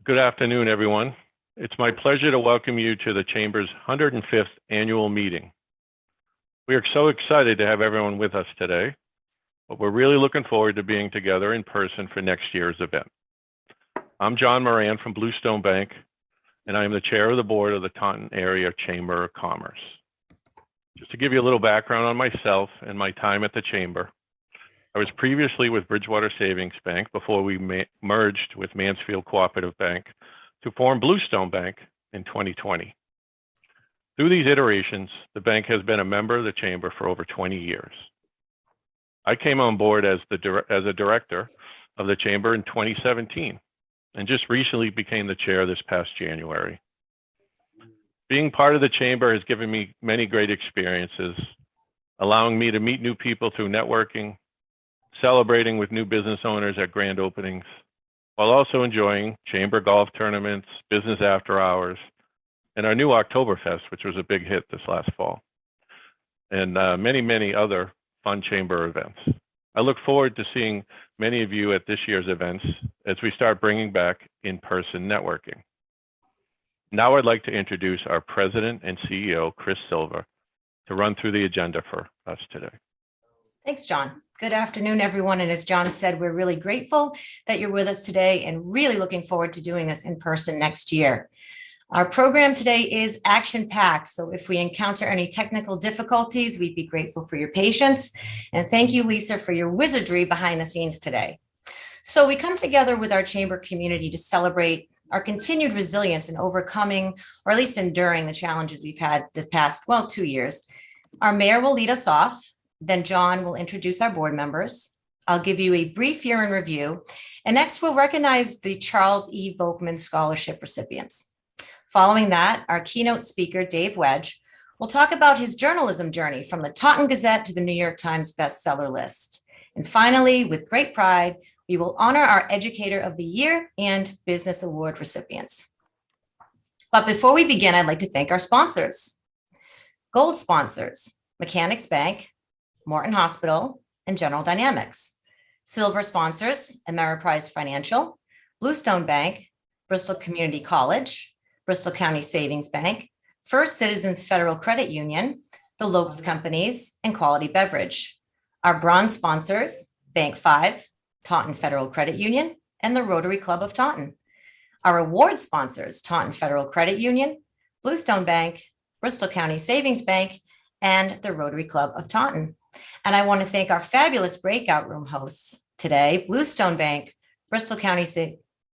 Good afternoon, everyone. It's my pleasure to welcome you to the Chamber's 105th annual meeting. We are so excited to have everyone with us today, but we're really looking forward to being together in person for next year's event. I'm John Moran from Bluestone Bank, and I am the chair of the board of the Taunton Area Chamber of Commerce. Just to give you a little background on myself and my time at the Chamber, I was previously with Bridgewater Savings Bank before we merged with Mansfield Cooperative Bank to form Bluestone Bank in 2020. Through these iterations, the bank has been a member of the Chamber for over 20 years. I came on board as a director of the Chamber in 2017 and just recently became the chair this past January. Being part of the Chamber has given me many great experiences, allowing me to meet new people through networking, celebrating with new business owners at grand openings, while also enjoying Chamber golf tournaments, business after hours, and our new Oktoberfest, which was a big hit this last fall, and many other fun Chamber events. I look forward to seeing many of you at this year's events as we start bringing back in-person networking. Now I'd like to introduce our President and CEO, Chris Silva, to run through the agenda for us today. Thanks, John. Good afternoon, everyone. And as John said, we're really grateful that you're with us today and really looking forward to doing this in person next year. Our program today is action-packed, so if we encounter any technical difficulties, we'd be grateful for your patience. And thank you, Lisa, for your wizardry behind the scenes today. So we come together with our Chamber community to celebrate our continued resilience in overcoming, or at least enduring, the challenges we've had the past, 2 years. Our mayor will lead us off. Then John will introduce our board members. I'll give you a brief year in review. And next we'll recognize the Charles E. Volkmann Scholarship recipients. Following that, our keynote speaker, Dave Wedge, will talk about his journalism journey from the Taunton Gazette to the New York Times bestseller list. And finally, with great pride, we will honor our Educator of the Year and Business Award recipients. But before we begin, I'd like to thank our sponsors. Gold sponsors, Mechanics Bank, Morton Hospital, and General Dynamics. Silver sponsors, Ameriprise Financial, Bluestone Bank, Bristol Community College, Bristol County Savings Bank, First Citizens Federal Credit Union, the Lopes Companies, and Quality Beverage. Our bronze sponsors, Bank 5, Taunton Federal Credit Union, and the Rotary Club of Taunton. Our award sponsors, Taunton Federal Credit Union, Bluestone Bank, Bristol County Savings Bank, and the Rotary Club of Taunton. And I want to thank our fabulous breakout room hosts today, Bluestone Bank, Bristol County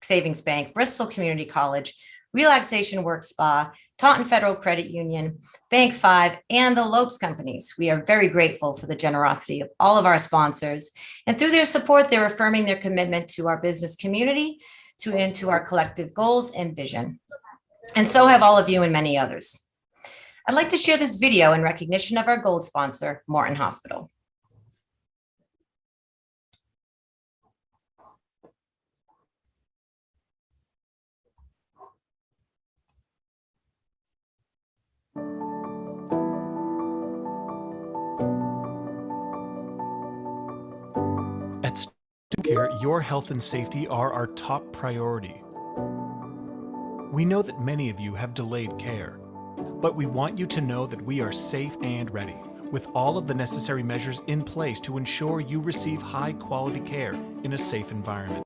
Savings Bank, Bristol Community College, Relaxation Work Spa, Taunton Federal Credit Union, Bank 5, and the Lopes Companies. We are very grateful for the generosity of all of our sponsors. And through their support, they're affirming their commitment to our business community, and to our collective goals and vision. And so have all of you and many others. I'd like to share this video in recognition of our gold sponsor, Morton Hospital. At Student Care, your health and safety are our top priority. We know that many of you have delayed care, but we want you to know that we are safe and ready, with all of the necessary measures in place to ensure you receive high-quality care in a safe environment.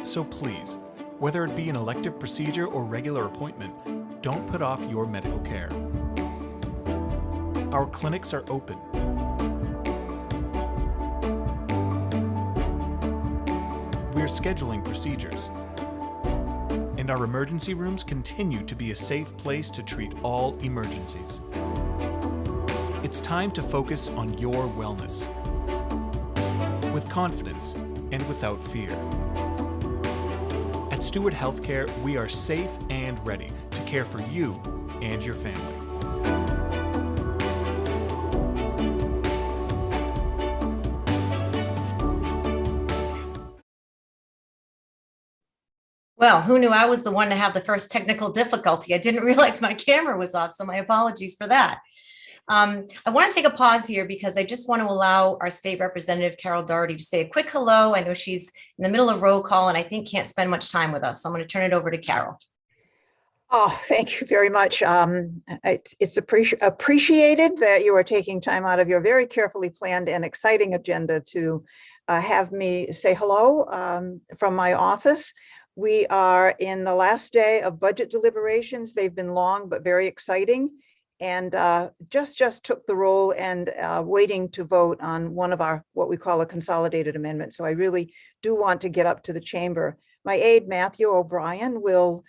So please, whether it be an elective procedure or regular appointment, don't put off your medical care. Our clinics are open. We're scheduling procedures. And our emergency rooms continue to be a safe place to treat all emergencies. It's time to focus on your wellness with confidence and without fear. At Stewart Healthcare, we are safe and ready to care for you and your family. Well, who knew I was the one to have the first technical difficulty? I didn't realize my camera was off, so my apologies for that. I want to take a pause here because I just want to allow our state representative, Carol Doherty, to say a quick hello. I know she's in the middle of roll call and I think can't spend much time with us. So I'm going to turn it over to Carol. Oh, thank you very much. It's appreciated that you are taking time out of your very carefully planned and exciting agenda to have me say hello from my office. We are in the last day of budget deliberations. They've been long but very exciting, and just took the roll and waiting to vote on one of our what we call a consolidated amendment. So I really do want to get up to the chamber. My aide Matthew O'Brien will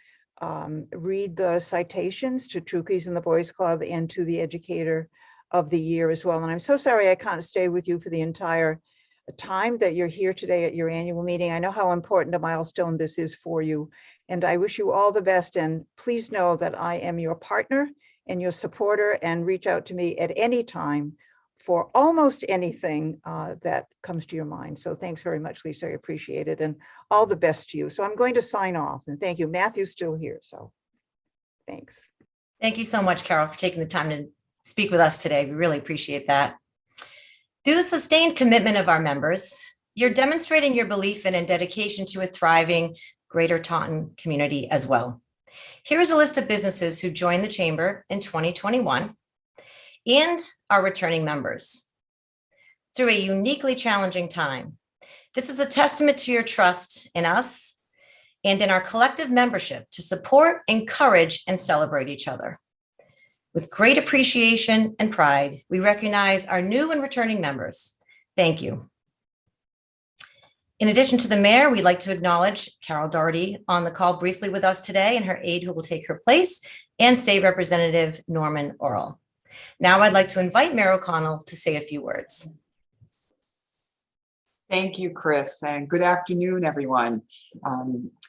read the citations to Trookies and the Boys Club and to the Educator of the Year as well. And I'm so sorry I can't stay with you for the entire time that you're here today at your annual meeting. I know how important a milestone this is for you, and I wish you all the best. And please know that I am your partner and your supporter, and reach out to me at any time for almost anything that comes to your mind. So thanks very much, Lisa. I appreciate it, and all the best to you. So I'm going to sign off, and thank you. Matthew's still here, so thanks. Thank you so much, Carol, for taking the time to speak with us today. We really appreciate that. Through the sustained commitment of our members, you're demonstrating your belief in and dedication to a thriving Greater Taunton community as well. Here is a list of businesses who joined the Chamber in 2021 and are returning members. Through a uniquely challenging time, this is a testament to your trust in us and in our collective membership to support, encourage, and celebrate each other. With great appreciation and pride, we recognize our new and returning members. Thank you. In addition to the mayor, we'd like to acknowledge Carol Doherty on the call briefly with us today and her aide who will take her place, and State Representative Norman Orrell. Now I'd like to invite Mayor O'Connell to say a few words. Thank you, Chris, and good afternoon, everyone.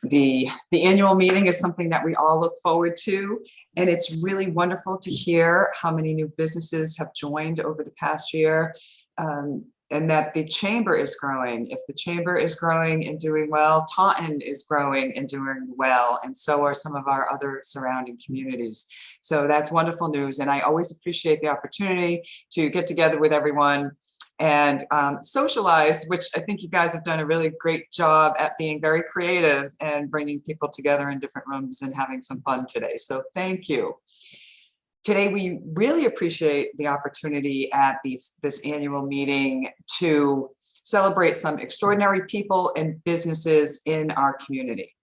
The annual meeting is something that we all look forward to, and it's really wonderful to hear how many new businesses have joined over the past year, and that the chamber is growing. If the chamber is growing and doing well, Taunton is growing and doing well, and so are some of our other surrounding communities. So that's wonderful news, and I always appreciate the opportunity to get together with everyone and socialize, which I think you guys have done a really great job at being very creative and bringing people together in different rooms and having some fun today. So thank you. Today, we really appreciate the opportunity at this annual meeting to celebrate some extraordinary people and businesses in our community.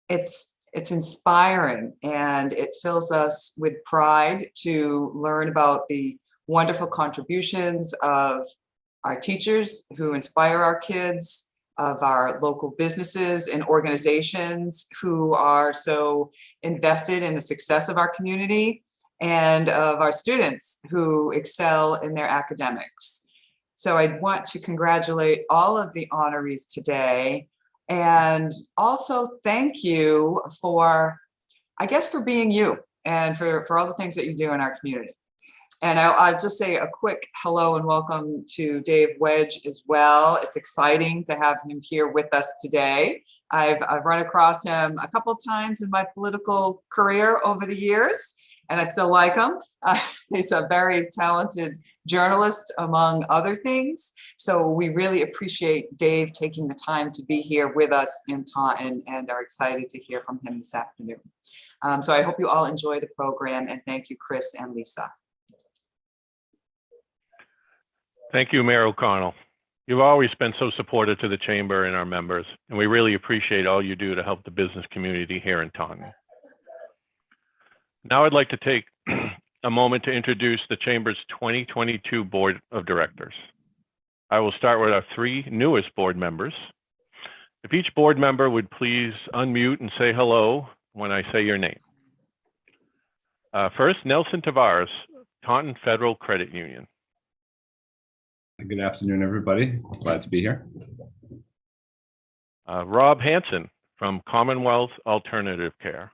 It's inspiring, and it fills us with pride to learn about the wonderful contributions of our teachers who inspire our kids, of our local businesses and organizations who are so invested in the success of our community, and of our students who excel in their academics. So I want to congratulate all of the honorees today, and also thank you for, I guess, for being you, and for all the things that you do in our community. And I'll just say a quick hello and welcome to Dave Wedge as well. It's exciting to have him here with us today. I've run across him a couple of times in my political career over the years, and I still like him. He's a very talented journalist, among other things. So we really appreciate Dave taking the time to be here with us in Taunton, and are excited to hear from him this afternoon. So I hope you all enjoy the program, and thank you, Chris and Lisa. Thank you, Mayor O'Connell. You've always been so supportive to the Chamber and our members, and we really appreciate all you do to help the business community here in Taunton. Now I'd like to take a moment to introduce the Chamber's 2022 Board of Directors. I will start with our three newest board members. If each board member would please unmute and say hello when I say your name. First, Nelson Tavares, Taunton Federal Credit Union. Good afternoon, everybody. Glad to be here. Rob Hanson from Commonwealth Alternative Care.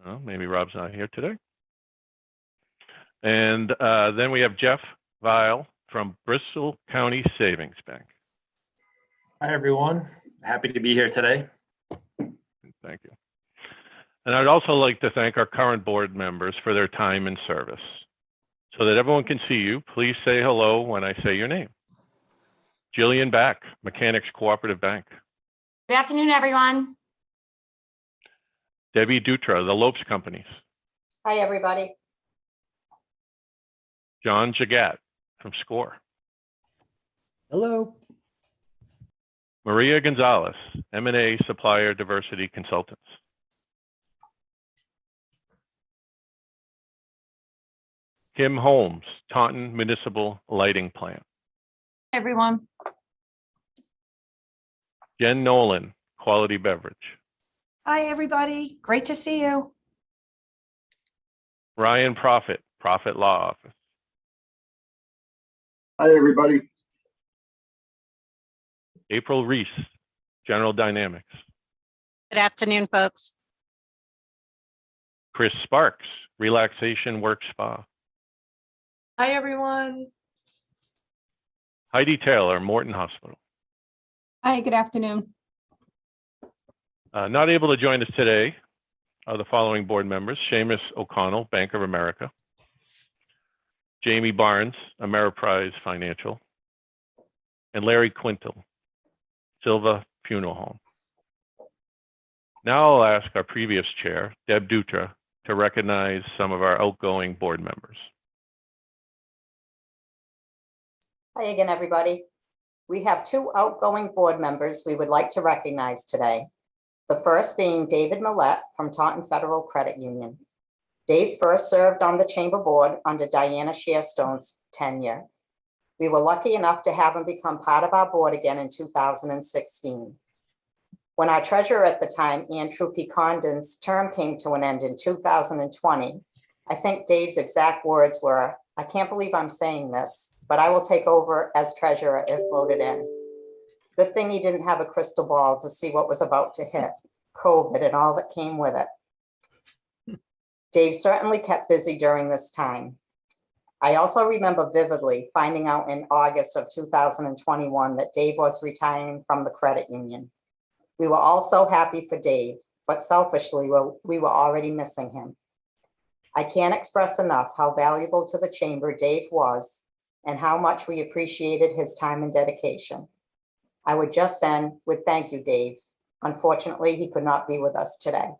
Well, maybe Rob's not here today. And then we have Jeff Weil from Bristol County Savings Bank. Hi, everyone. Happy to be here today. Thank you. And I'd also like to thank our current board members for their time and service. So that everyone can see you, please say hello when I say your name. Jillian Back, Mechanics Cooperative Bank. Good afternoon, everyone. Debbie Dutra, the Lopes Companies. Hi, everybody. John Jagat from SCORE. Hello. Maria Gonzalez, M&A Supplier Diversity Consultants. Kim Holmes, Taunton Municipal Lighting Plant. Everyone. Jen Nolan, Quality Beverage. Hi, everybody. Great to see you. Ryan Profit, Profit Law Office. Hi, everybody. April Reese, General Dynamics. Good afternoon, folks. Chris Sparks, Relaxation Work Spa. Hi, everyone. Heidi Taylor, Morton Hospital. Hi, good afternoon. Not able to join us today are the following board members: Seamus O'Connell, Bank of America. Jamie Barnes, Ameriprise Financial. And Larry Quintal, Silva Funeral Home. Now I'll ask our previous chair, Deb Dutra, to recognize some of our outgoing board members. Hi again, everybody. We have two outgoing board members we would like to recognize today. The first being David Millette from Taunton Federal Credit Union. Dave first served on the Chamber Board under Diana Sharestone's tenure. We were lucky enough to have him become part of our board again in 2016. When our treasurer at the time, Andrew P. Condon's term came to an end in 2020, I think Dave's exact words were, "I can't believe I'm saying this, but I will take over as treasurer if voted in." Good thing he didn't have a crystal ball to see what was about to hit, COVID and all that came with it. Dave certainly kept busy during this time. I also remember vividly finding out in August of 2021 that Dave was retiring from the credit union. We were all so happy for Dave, but selfishly, we were already missing him. I can't express enough how valuable to the chamber Dave was and how much we appreciated his time and dedication. I would just end with thank you, Dave. Unfortunately, he could not be with us today.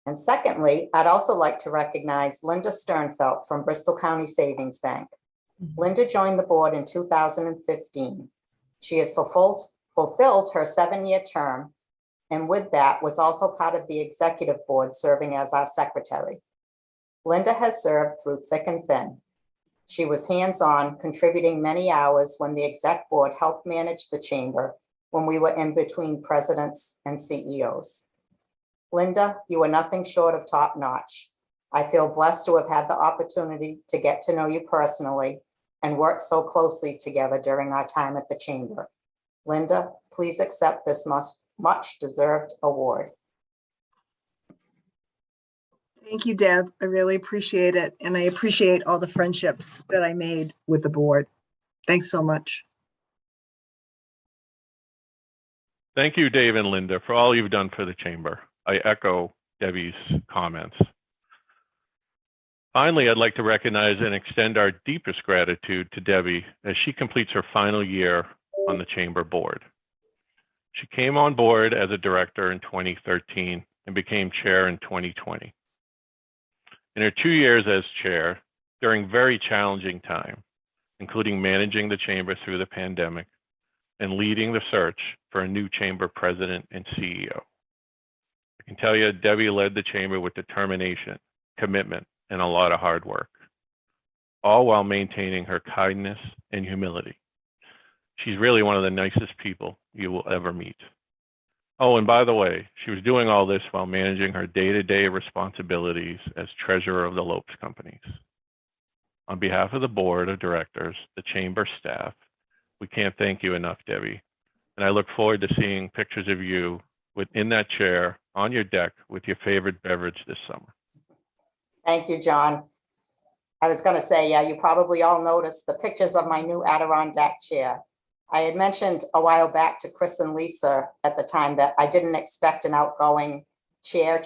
And secondly, I'd also like to recognize Linda Sternfelt from Bristol County Savings Bank. Linda joined the board in 2015. She has fulfilled her 7-year term, and with that was also part of the executive board serving as our secretary. Linda has served through thick and thin. She was hands-on, contributing many hours when the exec board helped manage the chamber when we were in between presidents and CEOs. Linda, you are nothing short of top-notch. I feel blessed to have had the opportunity to get to know you personally and work so closely together during our time at the chamber. Linda, please accept this much-deserved award. Thank you, Deb. I really appreciate it. And I appreciate all the friendships that I made with the board. Thanks so much. Thank you, Dave and Linda, for all you've done for the chamber. I echo Debbie's comments. Finally, I'd like to recognize and extend our deepest gratitude to Debbie as she completes her final year on the chamber board. She came on board as a director in 2013 and became chair in 2020. In her 2 years as chair, during very challenging time, including managing the chamber through the pandemic and leading the search for a new chamber president and CEO. I can tell you, Debbie led the chamber with determination, commitment, and a lot of hard work, all while maintaining her kindness and humility. She's really one of the nicest people you will ever meet. Oh, and by the way, she was doing all this while managing her day-to-day responsibilities as treasurer of the Lopes Companies. On behalf of the board of directors, the chamber staff, we can't thank you enough, Debbie. And I look forward to seeing pictures of you within that chair on your deck with your favorite beverage this summer. Thank you, John. I was going to say, yeah, you probably all noticed the pictures of my new Adirondack chair. I had mentioned a while back to Chris and Lisa at the time that I didn't expect an outgoing chair.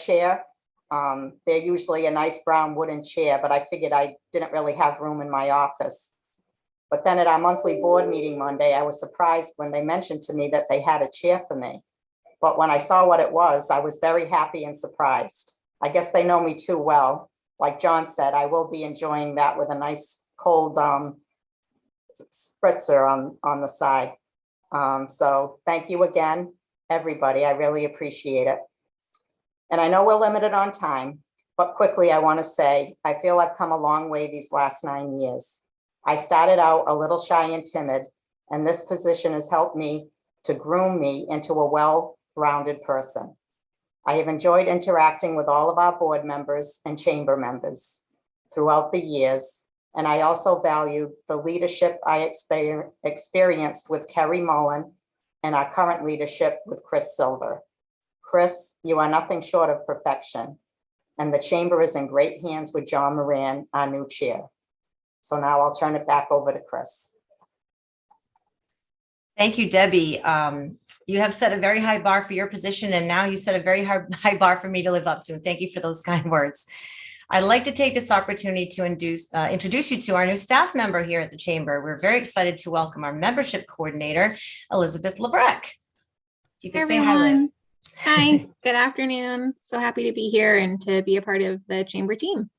They're usually a nice brown wooden chair, but I figured I didn't really have room in my office. But then at our monthly board meeting Monday, I was surprised when they mentioned to me that they had a chair for me. But when I saw what it was, I was very happy and surprised. I guess they know me too well. Like John said, I will be enjoying that with a nice cold spritzer on the side. So thank you again, everybody. I really appreciate it. And I know we're limited on time, but quickly I want to say, I feel I've come a long way these last 9 years. I started out a little shy and timid, and this position has helped me to groom me into a well-rounded person. I have enjoyed interacting with all of our board members and chamber members throughout the years, and I also value the leadership I experienced with Kerry Mullen and our current leadership with Chris Silver. Chris, you are nothing short of perfection, and the chamber is in great hands with John Moran, our new chair. So now I'll turn it back over to Chris. Thank you, Debbie. You have set a very high bar for your position, and now you set a very high bar for me to live up to. And thank you for those kind words. I'd like to take this opportunity to introduce you to our new staff member here at the Chamber. We're very excited to welcome our membership coordinator, Elizabeth Lebrecq. You can say hi, Liz. Hi, good afternoon. So happy to be here and to be a part of the Chamber team.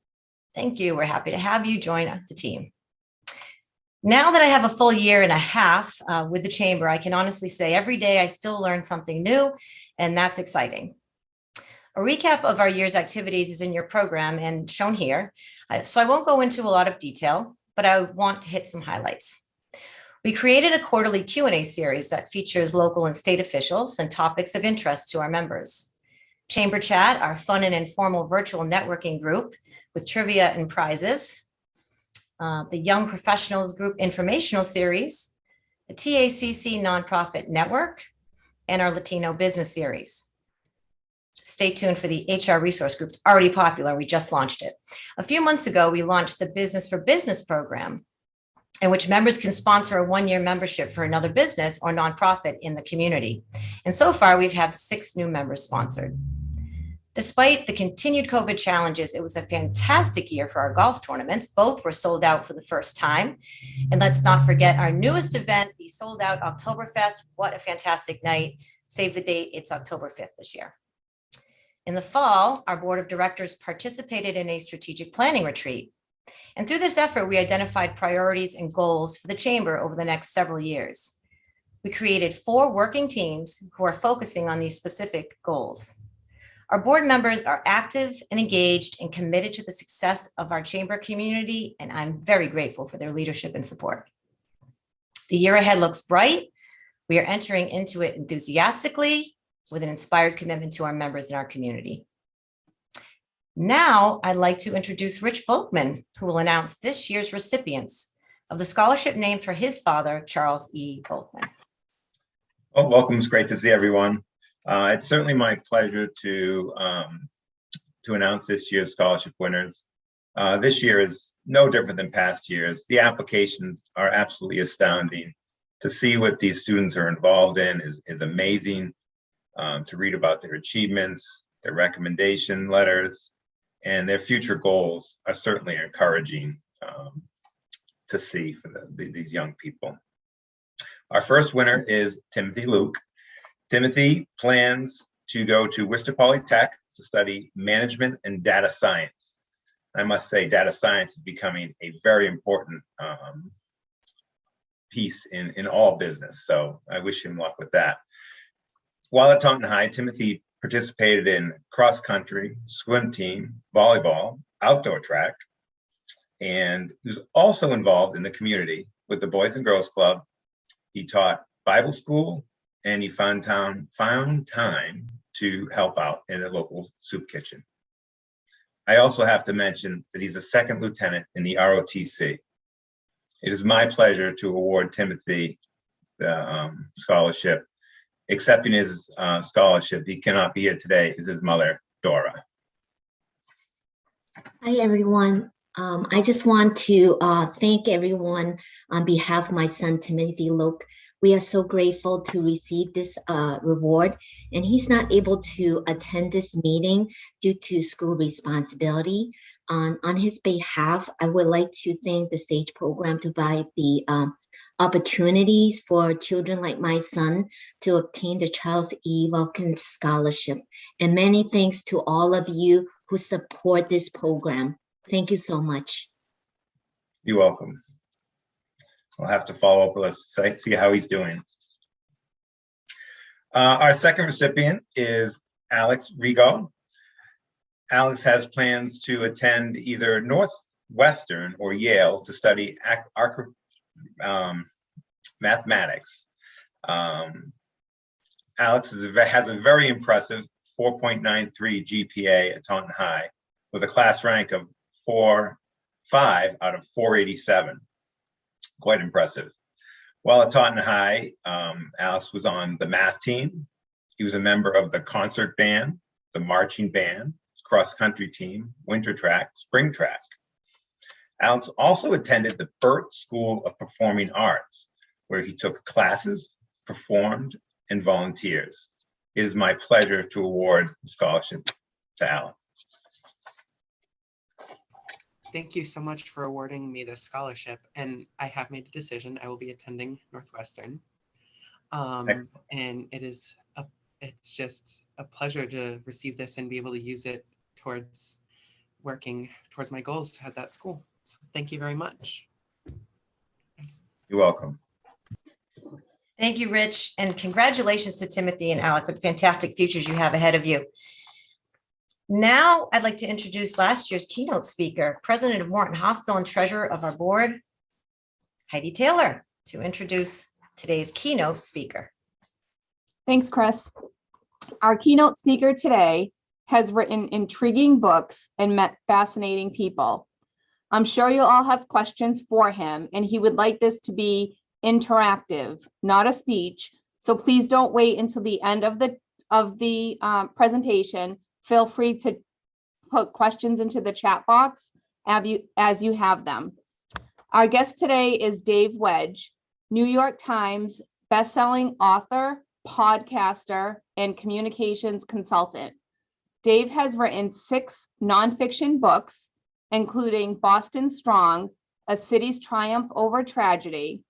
Thank you. We're happy to have you join the team. Now that I have a full year and a half with the Chamber, I can honestly say every day I still learn something new, and that's exciting. A recap of our year's activities is in your program and shown here, so I won't go into a lot of detail, but I want to hit some highlights. We created a quarterly Q&A series that features local and state officials and topics of interest to our members. Chamber Chat, our fun and informal virtual networking group with trivia and prizes. The Young Professionals Group informational series, the TACC Nonprofit Network, and our Latino Business Series. Stay tuned for the HR resource group. It's already popular. We just launched it. A few months ago, we launched the Business for Business program, in which members can sponsor a one-year membership for another business or nonprofit in the community. And so far, we've had 6 new members sponsored. Despite the continued COVID challenges, it was a fantastic year for our golf tournaments. Both were sold out for the first time. And let's not forget our newest event, the sold out Oktoberfest. What a fantastic night. Save the date, it's October 5th this year. In the fall, our board of directors participated in a strategic planning retreat. And through this effort, we identified priorities and goals for the Chamber over the next several years. We created 4 working teams who are focusing on these specific goals. Our board members are active and engaged and committed to the success of our Chamber community, and I'm very grateful for their leadership and support. The year ahead looks bright. We are entering into it enthusiastically with an inspired commitment to our members and our community. Now, I'd like to introduce Rich Volkmann, who will announce this year's recipients of the scholarship named for his father, Charles E. Volkmann. Well, welcome. It's great to see everyone. It's certainly my pleasure to announce this year's scholarship winners. This year is no different than past years. The applications are absolutely astounding. To see what these students are involved in is amazing. To read about their achievements, their recommendation letters, and their future goals are certainly encouraging to see for these young people. Our first winner is Timothy Luke. Timothy plans to go to Worcester Polytech to study management and data science. I must say, data science is becoming a very important piece in all business. So I wish him luck with that. While at Taunton High, Timothy participated in cross country, swim team, volleyball, outdoor track, and he was also involved in the community with the Boys and Girls Club. He taught Bible school, and he found time to help out in a local soup kitchen. I also have to mention that he's a 2nd lieutenant in the ROTC. It is my pleasure to award Timothy the scholarship. Accepting his scholarship, he cannot be here today, is his mother, Dora. Hi, everyone. I just want to thank everyone on behalf of my son, Timothy Luke. We are so grateful to receive this reward, and he's not able to attend this meeting due to school responsibility. On his behalf, I would like to thank the SAGE program to provide the opportunities for children like my son to obtain the Charles E. Volkmann Scholarship. And many thanks to all of you who support this program. Thank you so much. You're welcome. I'll have to follow up with us, see how he's doing. Our second recipient is Alex Rigo. Alex has plans to attend either Northwestern or Yale to study mathematics. Alex has a very impressive 4.93 GPA at Taunton High with a class rank of 4.5 out of 487. Quite impressive. While at Taunton High, Alex was on the math team. He was a member of the concert band, the marching band, cross-country team, winter track, spring track. Alex also attended the Burt School of Performing Arts, where he took classes, performed, and volunteers. It is my pleasure to award the scholarship to Alex. Thank you so much for awarding me this scholarship. And I have made a decision. I will be attending Northwestern. And it's just a pleasure to receive this and be able to use it towards working towards my goals at that school. So thank you very much. You're welcome. Thank you, Rich, and congratulations to Timothy and Alec with fantastic futures you have ahead of you. Now, I'd like to introduce last year's keynote speaker, President of Morton Hospital and Treasurer of our board, Heidi Taylor, to introduce today's keynote speaker. Thanks, Chris. Our keynote speaker today has written intriguing books and met fascinating people. I'm sure you'll all have questions for him, and he would like this to be interactive, not a speech. So please don't wait until the end of the presentation. Feel free to put questions into the chat box as you have them. Our guest today is Dave Wedge, New York Times bestselling author, podcaster, and communications consultant. Dave has written 6 nonfiction books, including Boston Strong, A City's Triumph Over Tragedy,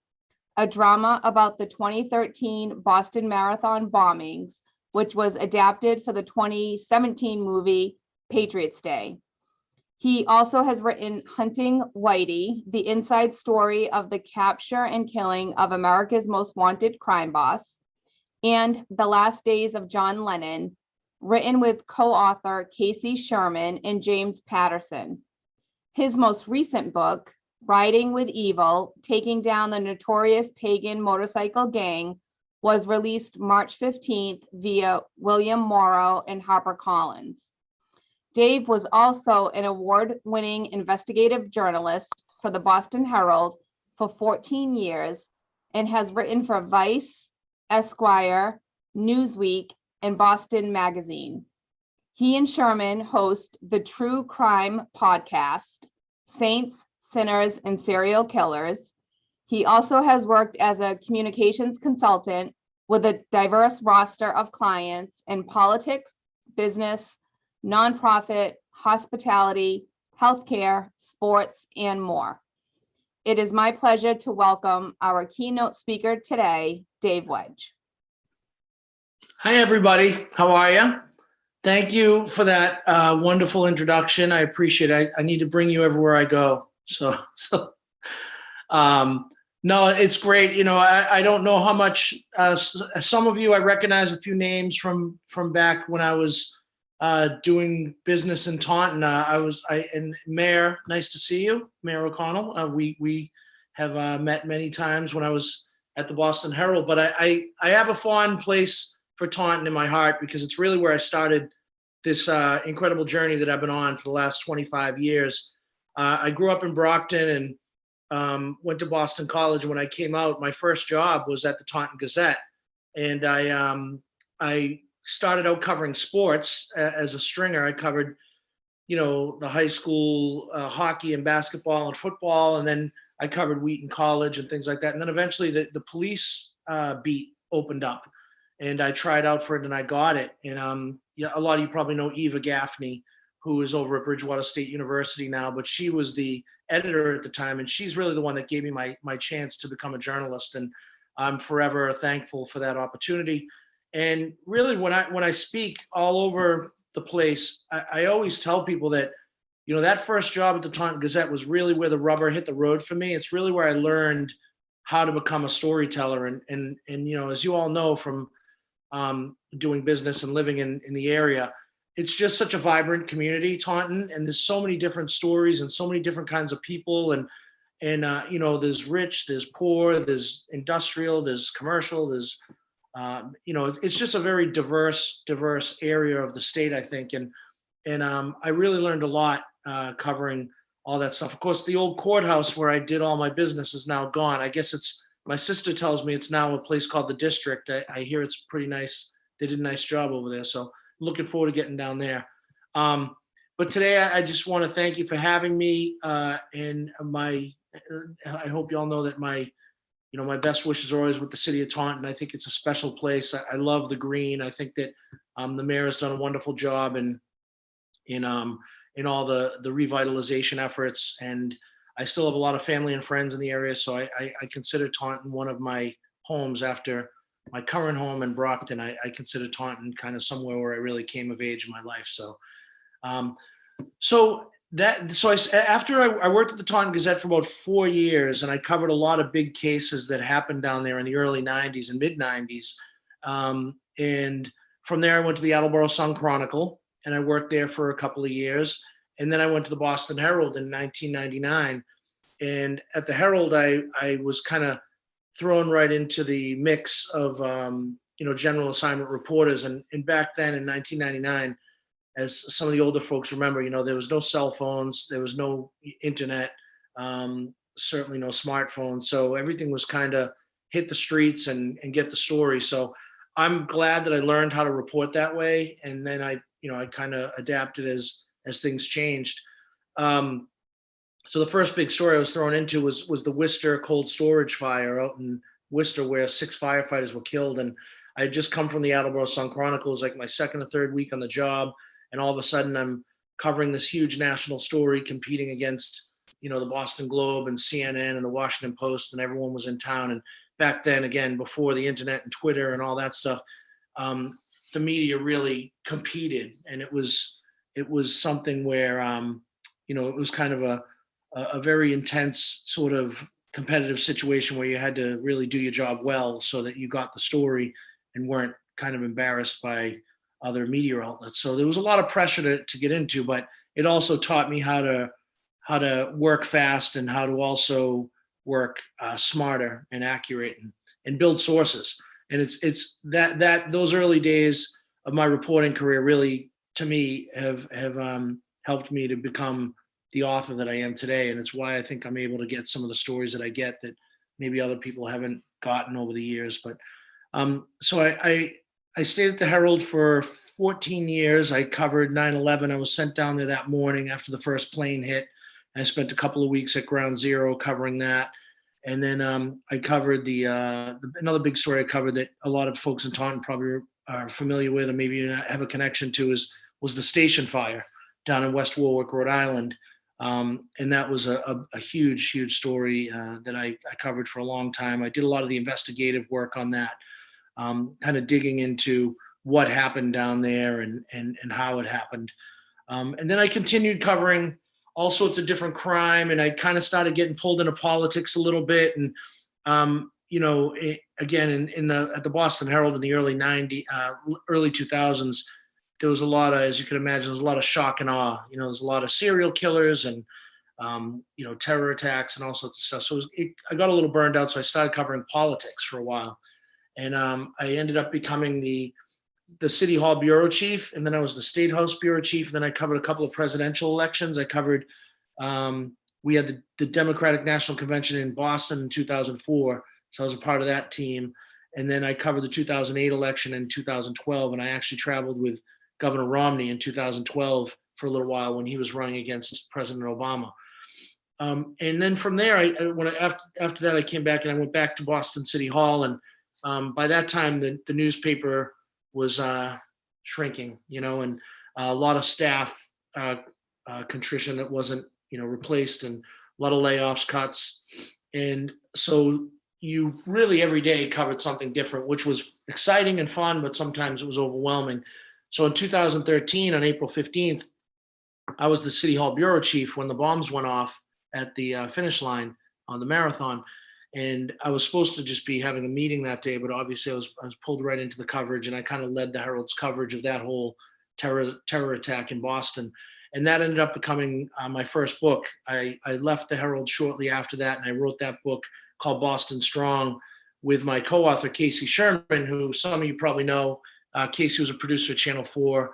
a drama about the 2013 Boston Marathon bombings, which was adapted for the 2017 movie Patriots Day. He also has written Hunting Whitey, the inside story of the capture and killing of America's most wanted crime boss, and The Last Days of John Lennon, written with co-author Casey Sherman and James Patterson. His most recent book, Riding with Evil, Taking Down the Notorious Pagan Motorcycle Gang, was released March 15th via William Morrow and HarperCollins. Dave was also an award-winning investigative journalist for the Boston Herald for 14 years and has written for Vice, Esquire, Newsweek, and Boston Magazine. He and Sherman host the true crime podcast, Saints, Sinners, and Serial Killers. He also has worked as a communications consultant with a diverse roster of clients in politics, business, nonprofit, hospitality, healthcare, sports, and more. It is my pleasure to welcome our keynote speaker today, Dave Wedge. Hi, everybody. How are you? Thank you for that wonderful introduction. I appreciate it. I need to bring you everywhere I go. No, it's great. You know, I don't know how much, some of you, I recognize a few names from back when I was doing business in Taunton. And Mayor, nice to see you, Mayor O'Connell. We have met many times when I was at the Boston Herald, but I have a fond place for Taunton in my heart because it's really where I started this incredible journey that I've been on for the last 25 years. I grew up in Brockton and went to Boston College. When I came out, my first job was at the Taunton Gazette. And I started out covering sports as a stringer. I covered the high school hockey and basketball and football. And then I covered Wheaton College and things like that. And then eventually the police beat opened up, and I tried out for it and I got it. And yeah, a lot of you probably know Eva Gaffney, who is over at Bridgewater State University now, but she was the editor at the time. And she's really the one that gave me my chance to become a journalist. And I'm forever thankful for that opportunity. And really, when I speak all over the place, I always tell people that, that first job at the Taunton Gazette was really where the rubber hit the road for me. It's really where I learned how to become a storyteller. And as you all know from doing business and living in the area, it's just such a vibrant community, Taunton, and there's so many different stories and so many different kinds of people. And there's rich, there's poor, there's industrial, there's commercial, there's it's just a very diverse area of the state, I think. And I really learned a lot covering all that stuff. Of course, the old courthouse where I did all my business is now gone. I guess my sister tells me it's now a place called the District. I hear it's pretty nice. They did a nice job over there. So looking forward to getting down there. But today I just want to thank you for having me. And I hope you all know that my best wishes are always with the city of Taunton. I think it's a special place. I love the green. I think that the mayor has done a wonderful job in all the revitalization efforts. And I still have a lot of family and friends in the area. So I consider Taunton one of my homes after my current home in Brockton. I consider Taunton kind of somewhere where I really came of age in my life. So, after I worked at the Taunton Gazette for about 4 years, and I covered a lot of big cases that happened down there in the early 90s and mid 90s. And from there, I went to the Attleboro Sun Chronicle, and I worked there for a couple of years. And then I went to the Boston Herald in 1999. And at the Herald, I was kind of thrown right into the mix of, general assignment reporters. And back then in 1999, as some of the older folks remember, there was no cell phones, there was no internet, certainly no smartphones. So everything was kind of hit the streets and get the story. So I'm glad that I learned how to report that way. And then I kind of adapted as things changed. So the first big story I was thrown into was the Worcester cold storage fire out in Worcester, where 6 firefighters were killed. And I had just come from the Attleboro Sun Chronicle. It was like my second or third week on the job. And all of a sudden I'm covering this huge national story, competing against, the Boston Globe and CNN and the Washington Post, and everyone was in town. And back then, again, before the internet and Twitter and all that stuff, the media really competed. And it was something where, it was kind of a very intense sort of competitive situation where you had to really do your job well so that you got the story and weren't kind of embarrassed by other media outlets. So there was a lot of pressure to get into, but it also taught me how to work fast and how to also work smarter and accurate and build sources. And it's that those early days of my reporting career really, to me, have helped me to become the author that I am today. And it's why I think I'm able to get some of the stories that I get that maybe other people haven't gotten over the years. But so I stayed at the Herald for 14 years. I covered 9/11. I was sent down there that morning after the first plane hit. I spent a couple of weeks at Ground Zero covering that. And then I covered another big story I covered that a lot of folks in Taunton probably are familiar with, or maybe have a connection to, was the station fire down in West Warwick, Rhode Island. And that was a huge, huge story that I covered for a long time. I did a lot of the investigative work on that, kind of digging into what happened down there and how it happened. And then I continued covering all sorts of different crime, and I kind of started getting pulled into politics a little bit. And again, at the Boston Herald in the early 2000s, there was a lot of, as you can imagine, there's a lot of shock and awe. There's a lot of serial killers and terror attacks and all sorts of stuff. So I got a little burned out, so I started covering politics for a while. And I ended up becoming the City Hall bureau chief, and then I was the State House bureau chief, and then I covered a couple of presidential elections. I covered, we had the Democratic National Convention in Boston in 2004, so I was a part of that team. And then I covered the 2008 election in 2012, and I actually traveled with Governor Romney in 2012 for a little while when he was running against President Obama. And then from there, after that, I came back and I went back to Boston City Hall. And by that time, the newspaper was shrinking, and a lot of staff contrition that wasn't, replaced, and a lot of layoffs, cuts. And so you really every day covered something different, which was exciting and fun, but sometimes it was overwhelming. So in 2013, on April 15th, I was the City Hall bureau chief when the bombs went off at the finish line on the marathon. And I was supposed to just be having a meeting that day, but obviously I was pulled right into the coverage, and I kind of led the Herald's coverage of that whole terror attack in Boston. And that ended up becoming my first book. I left the Herald shortly after that, and I wrote that book called Boston Strong with my co-author, Casey Sherman, who some of you probably know. Casey was a producer at Channel 4,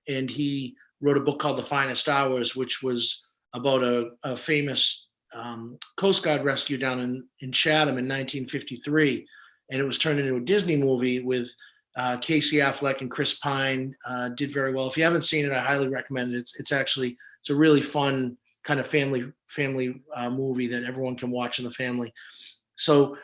and he wrote a book called The Finest Hours, which was about a famous Coast Guard rescue down in Chatham in 1953. And it was turned into a Disney movie with Casey Affleck and Chris Pine. Did very well. If you haven't seen it, I highly recommend it. It's a really fun kind of family movie that everyone can watch in the family. So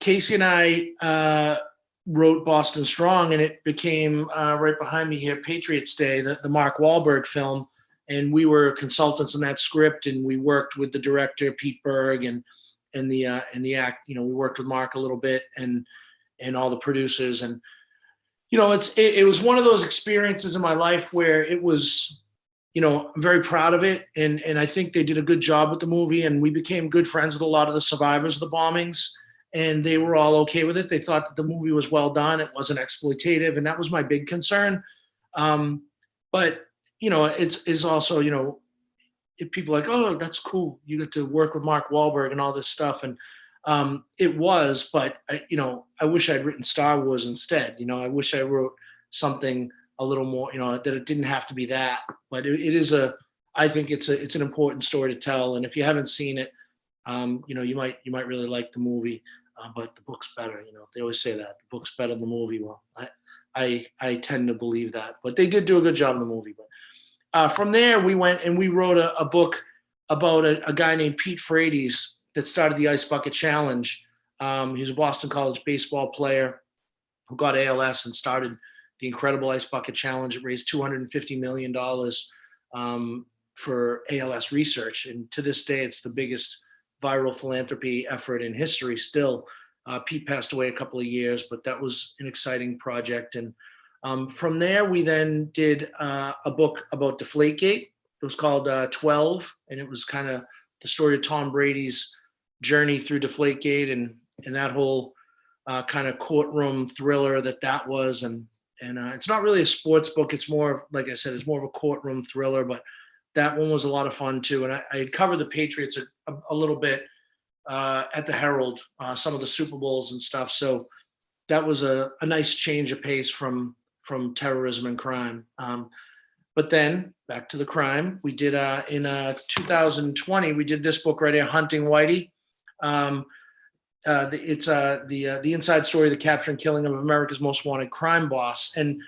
Casey and I wrote Boston Strong, and it became right behind me here, Patriots Day, the Mark Wahlberg film. And we were consultants on that script, and we worked with the director, Pete Berg, and the act. We worked with Mark a little bit, and all the producers. And it was one of those experiences in my life where it was, I'm very proud of it, and I think they did a good job with the movie. And we became good friends with a lot of the survivors of the bombings, and they were all okay with it. They thought that the movie was well done. It wasn't exploitative, and that was my big concern. But it's also, if people are like, oh, that's cool, you get to work with Mark Wahlberg and all this stuff. And it was, but I wish I'd written Star Wars instead. I wish I wrote something a little more, that it didn't have to be that. But it is I think it's an important story to tell. And if you haven't seen it, you might really like the movie, but the book's better. They always say that the book's better than the movie. Well, I tend to believe that, but they did do a good job in the movie. But from there, we went and we wrote a book about a guy named Pete Frates that started the Ice Bucket Challenge. He was a Boston College baseball player who got ALS and started the incredible Ice Bucket Challenge. It raised $250 million for ALS research. And to this day, it's the biggest viral philanthropy effort in history still. Pete passed away a couple of years, but that was an exciting project. And from there, we then did a book about Deflategate. It was called 12, and it was kind of the story of Tom Brady's journey through Deflategate and that whole kind of courtroom thriller that was. And it's not really a sports book. It's more, like I said, it's more of a courtroom thriller, but that one was a lot of fun too. And I covered the Patriots a little bit at the Herald, some of the Super Bowls and stuff. So that was a nice change of pace from terrorism and crime. But then back to the crime, we did in 2020, we did this book right here, Hunting Whitey. It's the inside story of the capture and killing of America's most wanted crime boss. And,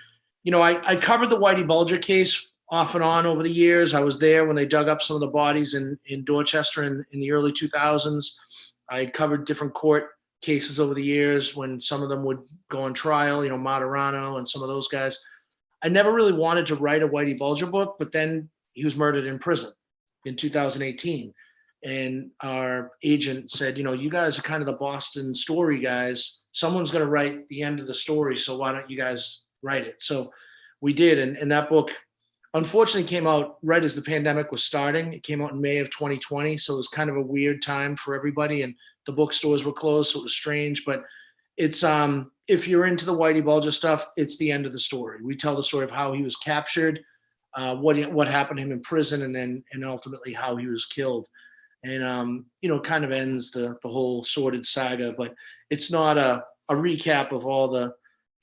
I covered the Whitey Bulger case off and on over the years. I was there when they dug up some of the bodies in Dorchester in the early 2000s. I covered different court cases over the years when some of them would go on trial, Martirano and some of those guys. I never really wanted to write a Whitey Bulger book, but then he was murdered in prison in 2018. And our agent said, you guys are kind of the Boston story guys. Someone's going to write the end of the story. So why don't you guys write it? So we did. And that book unfortunately came out right as the pandemic was starting. It came out in May of 2020. So it was kind of a weird time for everybody. And the bookstores were closed, so it was strange. But it's if you're into the Whitey Bulger stuff, it's the end of the story. We tell the story of how he was captured, what happened to him in prison, and ultimately how he was killed. And kind of ends the whole sordid saga. But it's not a recap of all the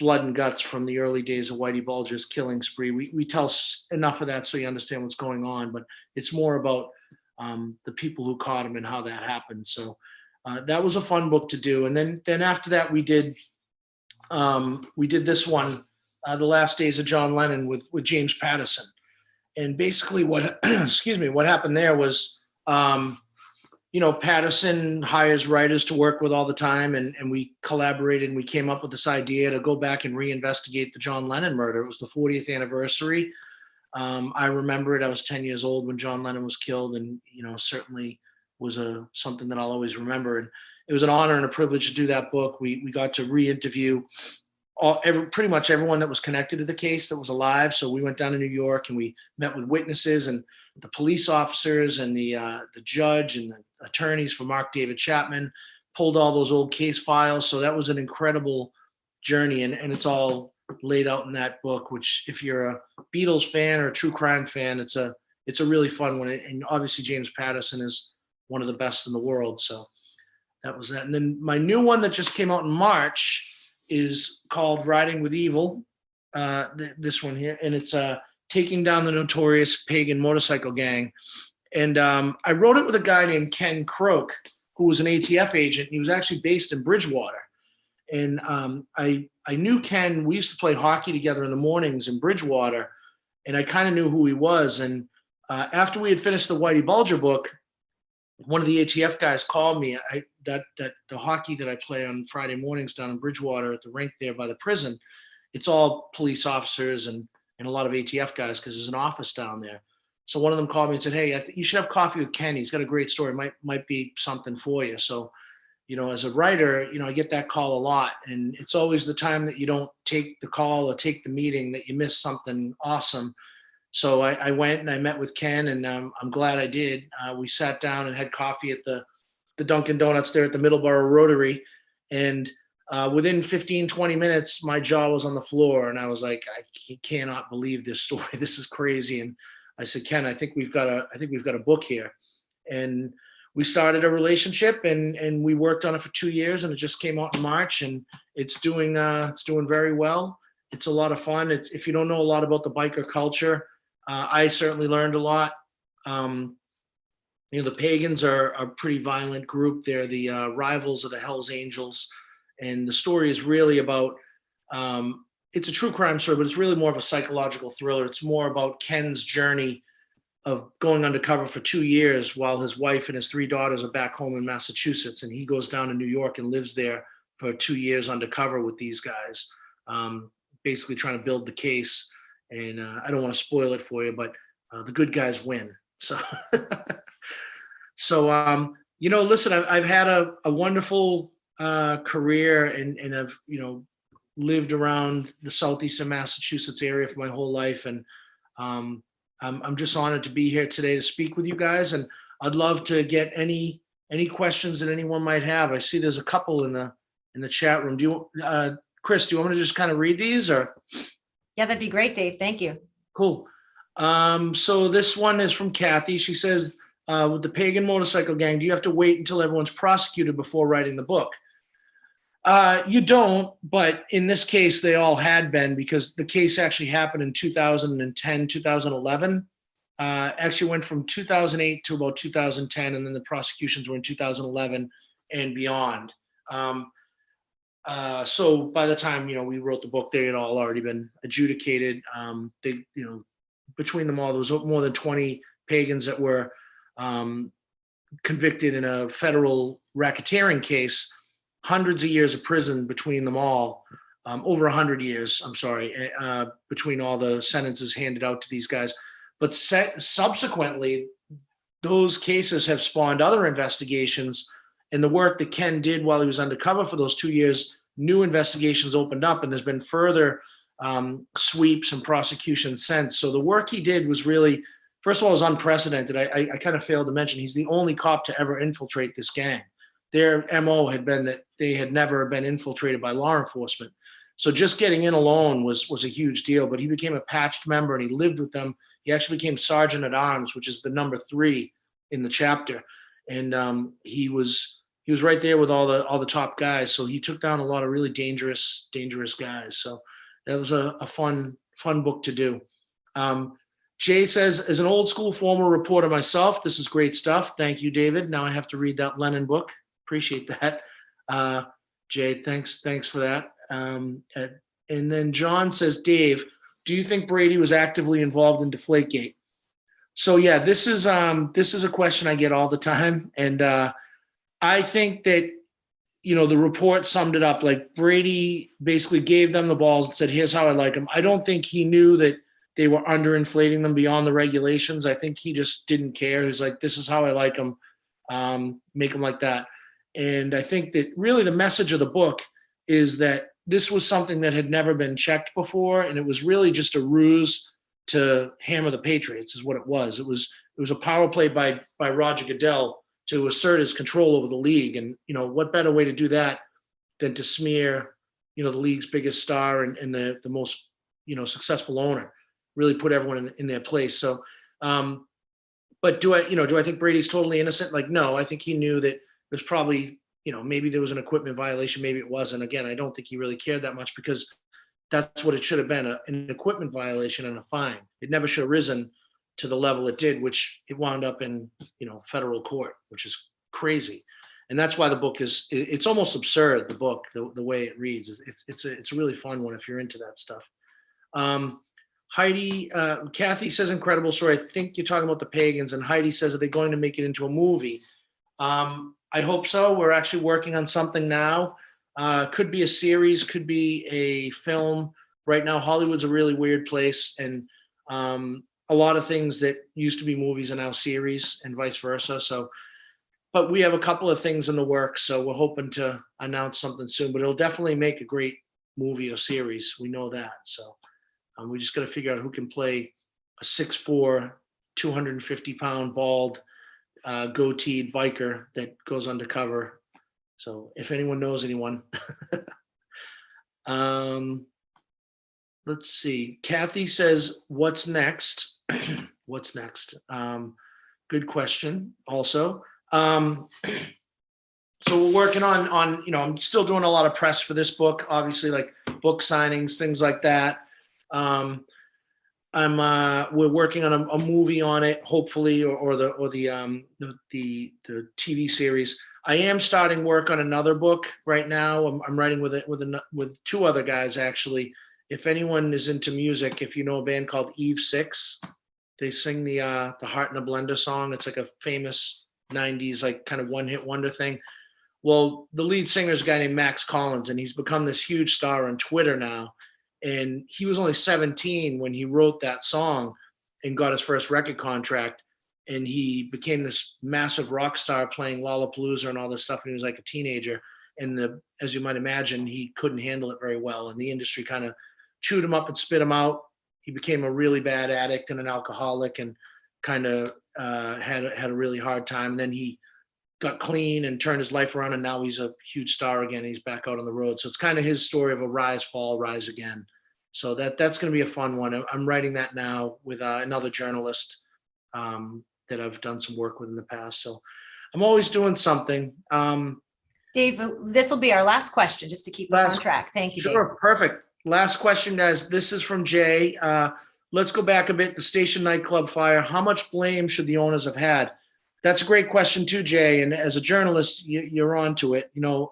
blood and guts from the early days of Whitey Bulger's killing spree. We tell enough of that so you understand what's going on, but it's more about the people who caught him and how that happened. So that was a fun book to do. And then after that, we did this one, The Last Days of John Lennon with James Patterson. And basically what, excuse me, what happened there was, Patterson hires writers to work with all the time, and we collaborated and we came up with this idea to go back and reinvestigate the John Lennon murder. It was the 40th anniversary. I remember it. I was 10 years old when John Lennon was killed, and, certainly was something that I'll always remember. And it was an honor and a privilege to do that book. We got to re-interview pretty much everyone that was connected to the case that was alive. So we went down to New York and we met with witnesses and the police officers and the judge and the attorneys for Mark David Chapman, pulled all those old case files. So that was an incredible journey, and it's all laid out in that book, which if you're a Beatles fan or a true crime fan, it's a really fun one. And obviously James Patterson is one of the best in the world. So that was that. And then my new one that just came out in March is called Riding with Evil, this one here, and it's taking down the notorious pagan motorcycle gang. And I wrote it with a guy named Ken Croak, who was an ATF agent. He was actually based in Bridgewater. And I knew Ken. We used to play hockey together in the mornings in Bridgewater, and I kind of knew who he was. And after we had finished the Whitey Bulger book, one of the ATF guys called me. That the hockey that I play on Friday mornings down in Bridgewater at the rink there by the prison, it's all police officers and a lot of ATF guys because there's an office down there. So one of them called me and said, "Hey, you should have coffee with Ken. He's got a great story. Might be something for you." So, as a writer, I get that call a lot, and it's always the time that you don't take the call or take the meeting that you miss something awesome. So I went and I met with Ken, and I'm glad I did. We sat down and had coffee at the Dunkin' Donuts there at the Middleborough Rotary. And within 15, 20 minutes, my jaw was on the floor. And I was like, I cannot believe this story. This is crazy. And I said, Ken, I think we've got a book here. And we started a relationship, and we worked on it for 2 years, and it just came out in March, and it's doing very well. It's a lot of fun. If you don't know a lot about the biker culture, I certainly learned a lot. The Pagans are a pretty violent group. They're the rivals of the Hells Angels. And the story is really about, it's a true crime story, but it's really more of a psychological thriller. It's more about Ken's journey of going undercover for 2 years while his wife and his 3 daughters are back home in Massachusetts. And he goes down to New York and lives there for 2 years undercover with these guys, basically trying to build the case. And I don't want to spoil it for you, but the good guys win. So, listen, I've had a wonderful career, and I've, lived around the southeastern Massachusetts area for my whole life. And I'm just honored to be here today to speak with you guys. And I'd love to get any questions that anyone might have. I see there's a couple in the chat room. Chris, do you want me to just kind of read these, or? Yeah, that'd be great, Dave. Thank you. Cool. So this one is from Kathy. She says, with the pagan motorcycle gang, do you have to wait until everyone's prosecuted before writing the book? You don't, but in this case, they all had been, because the case actually happened in 2010, 2011. Actually went from 2008 to about 2010, and then the prosecutions were in 2011 and beyond. So by the time, we wrote the book, they had all already been adjudicated. Between them all, there was more than 20 pagans that were convicted in a federal racketeering case, hundreds of years of prison between them all, over 100 years, between all the sentences handed out to these guys. But subsequently, those cases have spawned other investigations, and the work that Ken did while he was undercover for those 2 years, new investigations opened up, and there's been further sweeps and prosecutions since. So the work he did was really, first of all, was unprecedented. I kind of failed to mention he's the only cop to ever infiltrate this gang. Their MO had been that they had never been infiltrated by law enforcement. So just getting in alone was a huge deal, but he became a patched member and he lived with them. He actually became Sergeant at Arms, which is the number 3 in the chapter. And he was right there with all the top guys. So he took down a lot of really dangerous guys. So that was a fun book to do. Jay says, as an old school former reporter myself, this is great stuff. Thank you, David. Now I have to read that Lennon book. Appreciate that. Jay, thanks for that. And then John says, Dave, do you think Brady was actively involved in Deflategate? So yeah, this is a question I get all the time, and I think that, you know, the report summed it up. Like, Brady basically gave them the balls and said, "Here's how I like them." I don't think he knew that they were underinflating them beyond the regulations. I think he just didn't care. He's like, "This is how I like them. Make them like that." And I think that really the message of the book is that this was something that had never been checked before, and it was really just a ruse to hammer the Patriots, is what it was. It was a power play by Roger Goodell to assert his control over the league. And, you know, what better way to do that than to smear, you know, the league's biggest star and the most, you know, successful owner, really put everyone in their place. So, but do I think Brady's totally innocent? Like, no, I think he knew that there's probably, you know, maybe there was an equipment violation, maybe it wasn't. Again, I don't think he really cared that much, because that's what it should have been, an equipment violation and a fine. It never should have risen to the level it did, which it wound up in, you know, federal court, which is crazy. And that's why the book it's almost absurd, the book, the way it reads. It's a really fun one if you're into that stuff. Heidi, Kathy says, incredible story. I think you're talking about the Pagans. And Heidi says, are they going to make it into a movie? I hope so. We're actually working on something now. Could be a series, could be a film. Right now, Hollywood's a really weird place, and a lot of things that used to be movies are now series, and vice versa. So, but we have a couple of things in the works, so we're hoping to announce something soon. But it'll definitely make a great movie or series. We know that. So we just got to figure out who can play a 6'4", 250-pound, bald, goateed biker that goes undercover. So if anyone knows anyone. Let's see. Kathy says, what's next? What's next? Good question also. So we're working on, you know, I'm still doing a lot of press for this book, obviously, like book signings, things like that. We're working on a movie on it, hopefully, or the TV series. I am starting work on another book right now. I'm writing with two other guys, actually. If anyone is into music, if you know a band called Eve 6, they sing the Heart in a Blender song. It's like a famous 90s, like kind of one-hit wonder thing. Well, the lead singer is a guy named Max Collins, and he's become this huge star on Twitter now. And he was only 17 when he wrote that song and got his first record contract. And he became this massive rock star playing Lollapalooza and all this stuff when he was like a teenager. And as you might imagine, he couldn't handle it very well. And the industry kind of chewed him up and spit him out. He became a really bad addict and an alcoholic, and kind of had a really hard time. And then he got clean and turned his life around, and now he's a huge star again. He's back out on the road. So it's kind of his story of a rise, fall, rise again. So that's going to be a fun one. I'm writing that now with another journalist that I've done some work with in the past. So I'm always doing something. Dave, this will be our last question, just to keep us on track. Thank you, Dave. Sure, perfect. Last question, guys. This is from Jay. Let's go back a bit. The Station nightclub fire. How much blame should the owners have had? That's a great question too, Jay. And as a journalist, you're on to it. You know,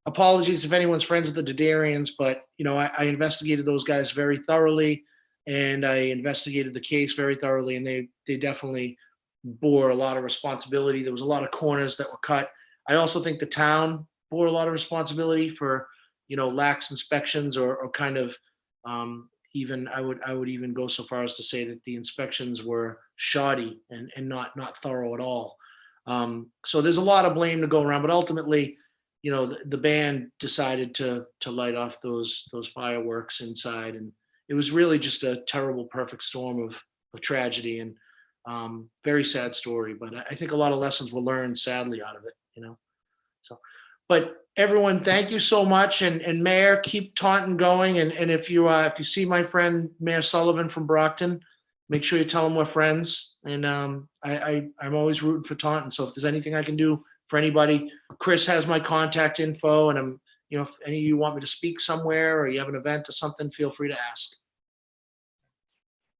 apologies if anyone's friends with the Dudarians, but you know, I investigated those guys very thoroughly, and I investigated the case very thoroughly, and they definitely bore a lot of responsibility. There was a lot of corners that were cut. I also think the town bore a lot of responsibility for, you know, lax inspections or kind of even I would even go so far as to say that the inspections were shoddy and not thorough at all. So there's a lot of blame to go around, but ultimately, you know, the band decided to light off those fireworks inside, and it was really just a terrible, perfect storm of tragedy, and very sad story. But I think a lot of lessons were learned, sadly, out of it. You know, so. But everyone, thank you so much, and Mayor, keep Taunton going. And if you see my friend Mayor Sullivan from Brockton, make sure you tell him we're friends. And I'm always rooting for Taunton. So if there's anything I can do for anybody, Chris has my contact info, and if any of you want me to speak somewhere or you have an event or something, feel free to ask.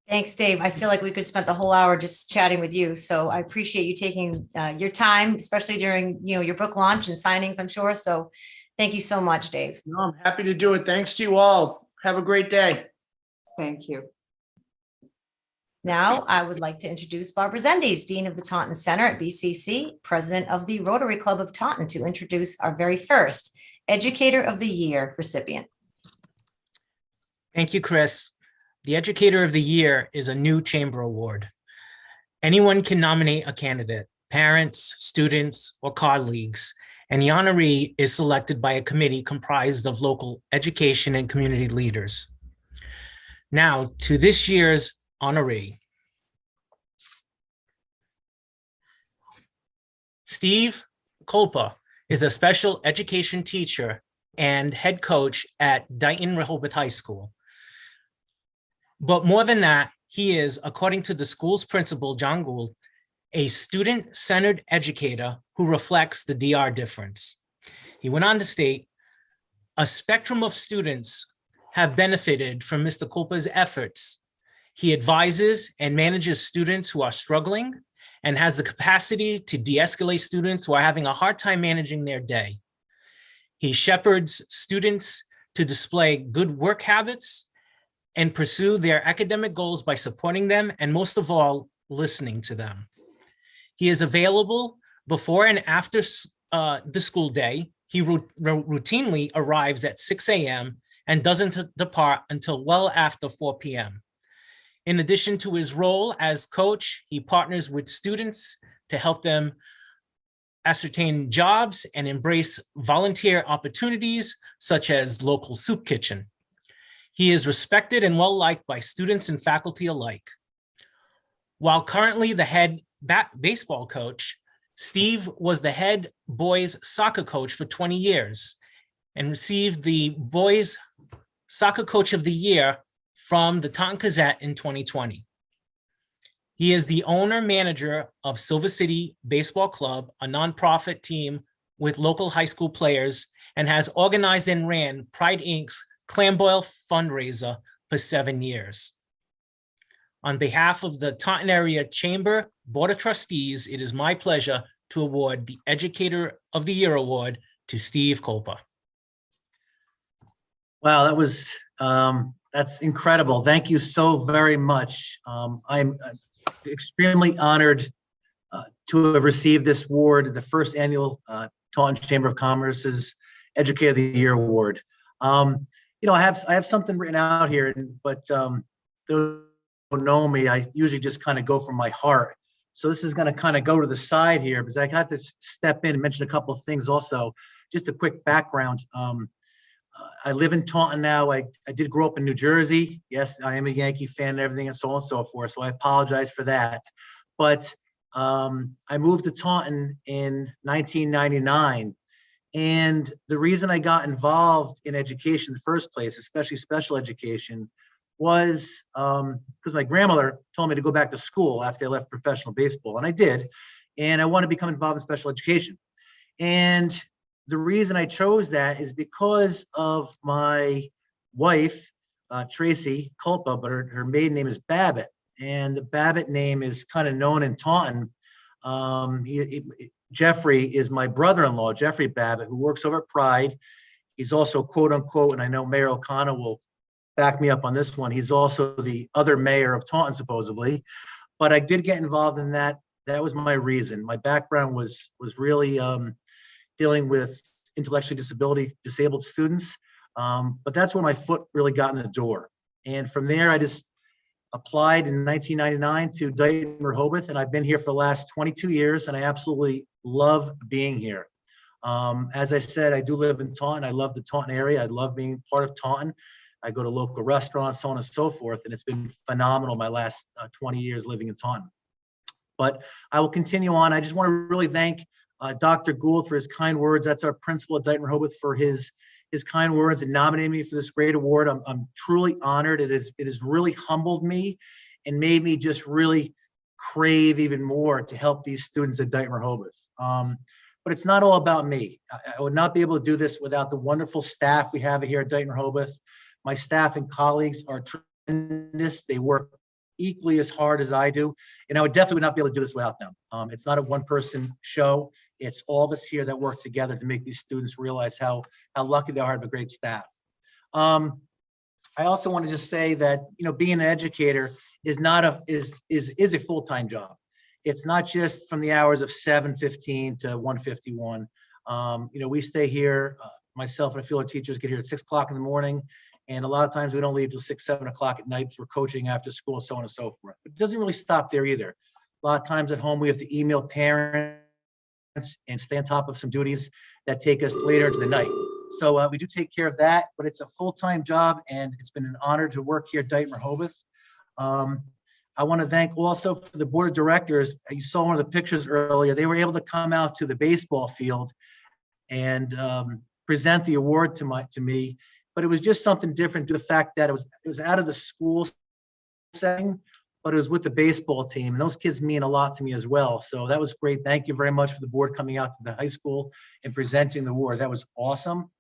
Thanks, Dave. I feel like we could spend the whole hour just chatting with you. So I appreciate you taking your time, especially during, your book launch and signings, I'm sure. So thank you so much, Dave. No, I'm happy to do it. Thanks to you all. Have a great day. Thank you. Now, I would like to introduce Barbara Zendes, Dean of the Taunton Center at BCC, President of the Rotary Club of Taunton, to introduce our very first Educator of the Year recipient. Thank you, Chris. The Educator of the Year is a new chamber award. Anyone can nominate a candidate, parents, students, or colleagues, and the honoree is selected by a committee comprised of local education and community leaders. Now, to this year's honoree. Steve Kolpa is a special education teacher and head coach at Dayton Rehoboth High School. But more than that, he is, according to the school's principal, John Gould, a student-centered educator who reflects the DR difference. He went on to state, a spectrum of students have benefited from Mr. Kolpa's efforts. He advises and manages students who are struggling and has the capacity to de-escalate students who are having a hard time managing their day. He shepherds students to display good work habits and pursue their academic goals by supporting them and, most of all, listening to them. He is available before and after the school day. He routinely arrives at 6 a.m. and doesn't depart until well after 4 p.m. In addition to his role as coach, he partners with students to help them ascertain jobs and embrace volunteer opportunities such as local soup kitchen. He is respected and well-liked by students and faculty alike. While currently the head baseball coach, Steve was the head boys soccer coach for 20 years and received the Boys Soccer Coach of the Year from the Taunton Gazette in 2020. He is the owner-manager of Silver City Baseball Club, a nonprofit team with local high school players, and has organized and ran Pride Inc.'s Clamboyle fundraiser for 7 years. On behalf of the Taunton Area Chamber Board of Trustees, it is my pleasure to award the Educator of the Year Award to Steve Kolpa. Wow, that was that's incredible. Thank you so very much. I'm extremely honored to have received this award, the first annual Taunton Chamber of Commerce's Educator of the Year Award. You know, I have something written out here, but those who don't know me, I usually just kind of go from my heart. So this is going to kind of go to the side here because I got to step in and mention a couple of things also. Just a quick background. I live in Taunton now. I did grow up in New Jersey. Yes, I am a Yankee fan and everything and so on and so forth. So I apologize for that. But I moved to Taunton in 1999. And the reason I got involved in education in the first place, especially special education, was because my grandmother told me to go back to school after I left professional baseball. And I did. And I wanted to become involved in special education. And the reason I chose that is because of my wife, Tracy Kolpa, but her maiden name is Babbitt. And the Babbitt name is kind of known in Taunton. Jeffrey is my brother-in-law, Jeffrey Babbitt, who works over at Pride. He's also, quote unquote, and I know Mayor O'Connor will back me up on this one, he's also the other mayor of Taunton, supposedly. But I did get involved in that. That was my reason. My background was really dealing with intellectually disabled students. But that's where my foot really got in the door. And from there, I just applied in 1999 to Dayton Rehoboth, and I've been here for the last 22 years, and I absolutely love being here. As I said, I do live in Taunton. I love the Taunton area. I love being part of Taunton. I go to local restaurants, so on and so forth, and it's been phenomenal my last 20 years living in Taunton. But I will continue on. I just want to really thank Dr. Gould for his kind words. That's our principal at Dayton Rehoboth, for his kind words and nominating me for this great award. I'm truly honored. It has really humbled me and made me just really crave even more to help these students at Dayton Rehoboth. But it's not all about me. I would not be able to do this without the wonderful staff we have here at Dayton Rehoboth. My staff and colleagues are tremendous. They work equally as hard as I do, and I would definitely not be able to do this without them. It's not a one-person show. It's all of us here that work together to make these students realize how lucky they are to have a great staff. I also want to just say that, you know, being an educator, is not a full-time job. It's not just from the hours of 7:15 to 1:51. We stay here, myself and a few other teachers get here at 6 o'clock in the morning. And a lot of times we don't leave till 6, 7 o'clock at night. We're coaching after school, so on and so forth. But it doesn't really stop there either. A lot of times at home, we have to email parents and stay on top of some duties that take us later into the night. So we do take care of that, but it's a full-time job, and it's been an honor to work here at Dayton Rehoboth. I want to thank also for the board of directors. You saw one of the pictures earlier. They were able to come out to the baseball field and present the award to me, but it was just something different to the fact that it was out of the school setting, but it was with the baseball team, and those kids mean a lot to me as well. So that was great. Thank you very much for the board coming out to the high school and presenting the award. That was awesome.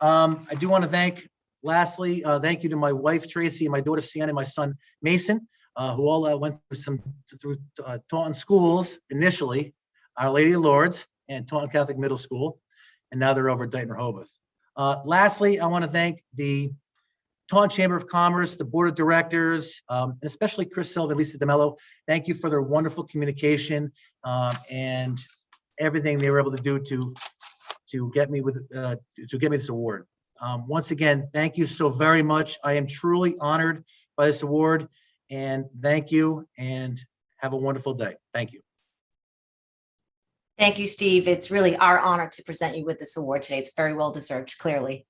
I do want to thank you to my wife, Tracy, and my daughter, Sienna, and my son, Mason, who all went through Taunton schools initially, Our Lady of Lourdes and Taunton Catholic Middle School, and now they're over at Dayton Rehoboth. Lastly, I want to thank the Taunton Chamber of Commerce, the board of directors, and especially Chris Silva and Lisa DeMello. Thank you for their wonderful communication and everything they were able to do to get me this award. Once again, thank you so very much. I am truly honored by this award, and thank you, and have a wonderful day. Thank you. Thank you, Steve. It's really our honor to present you with this award today. It's very well deserved, clearly.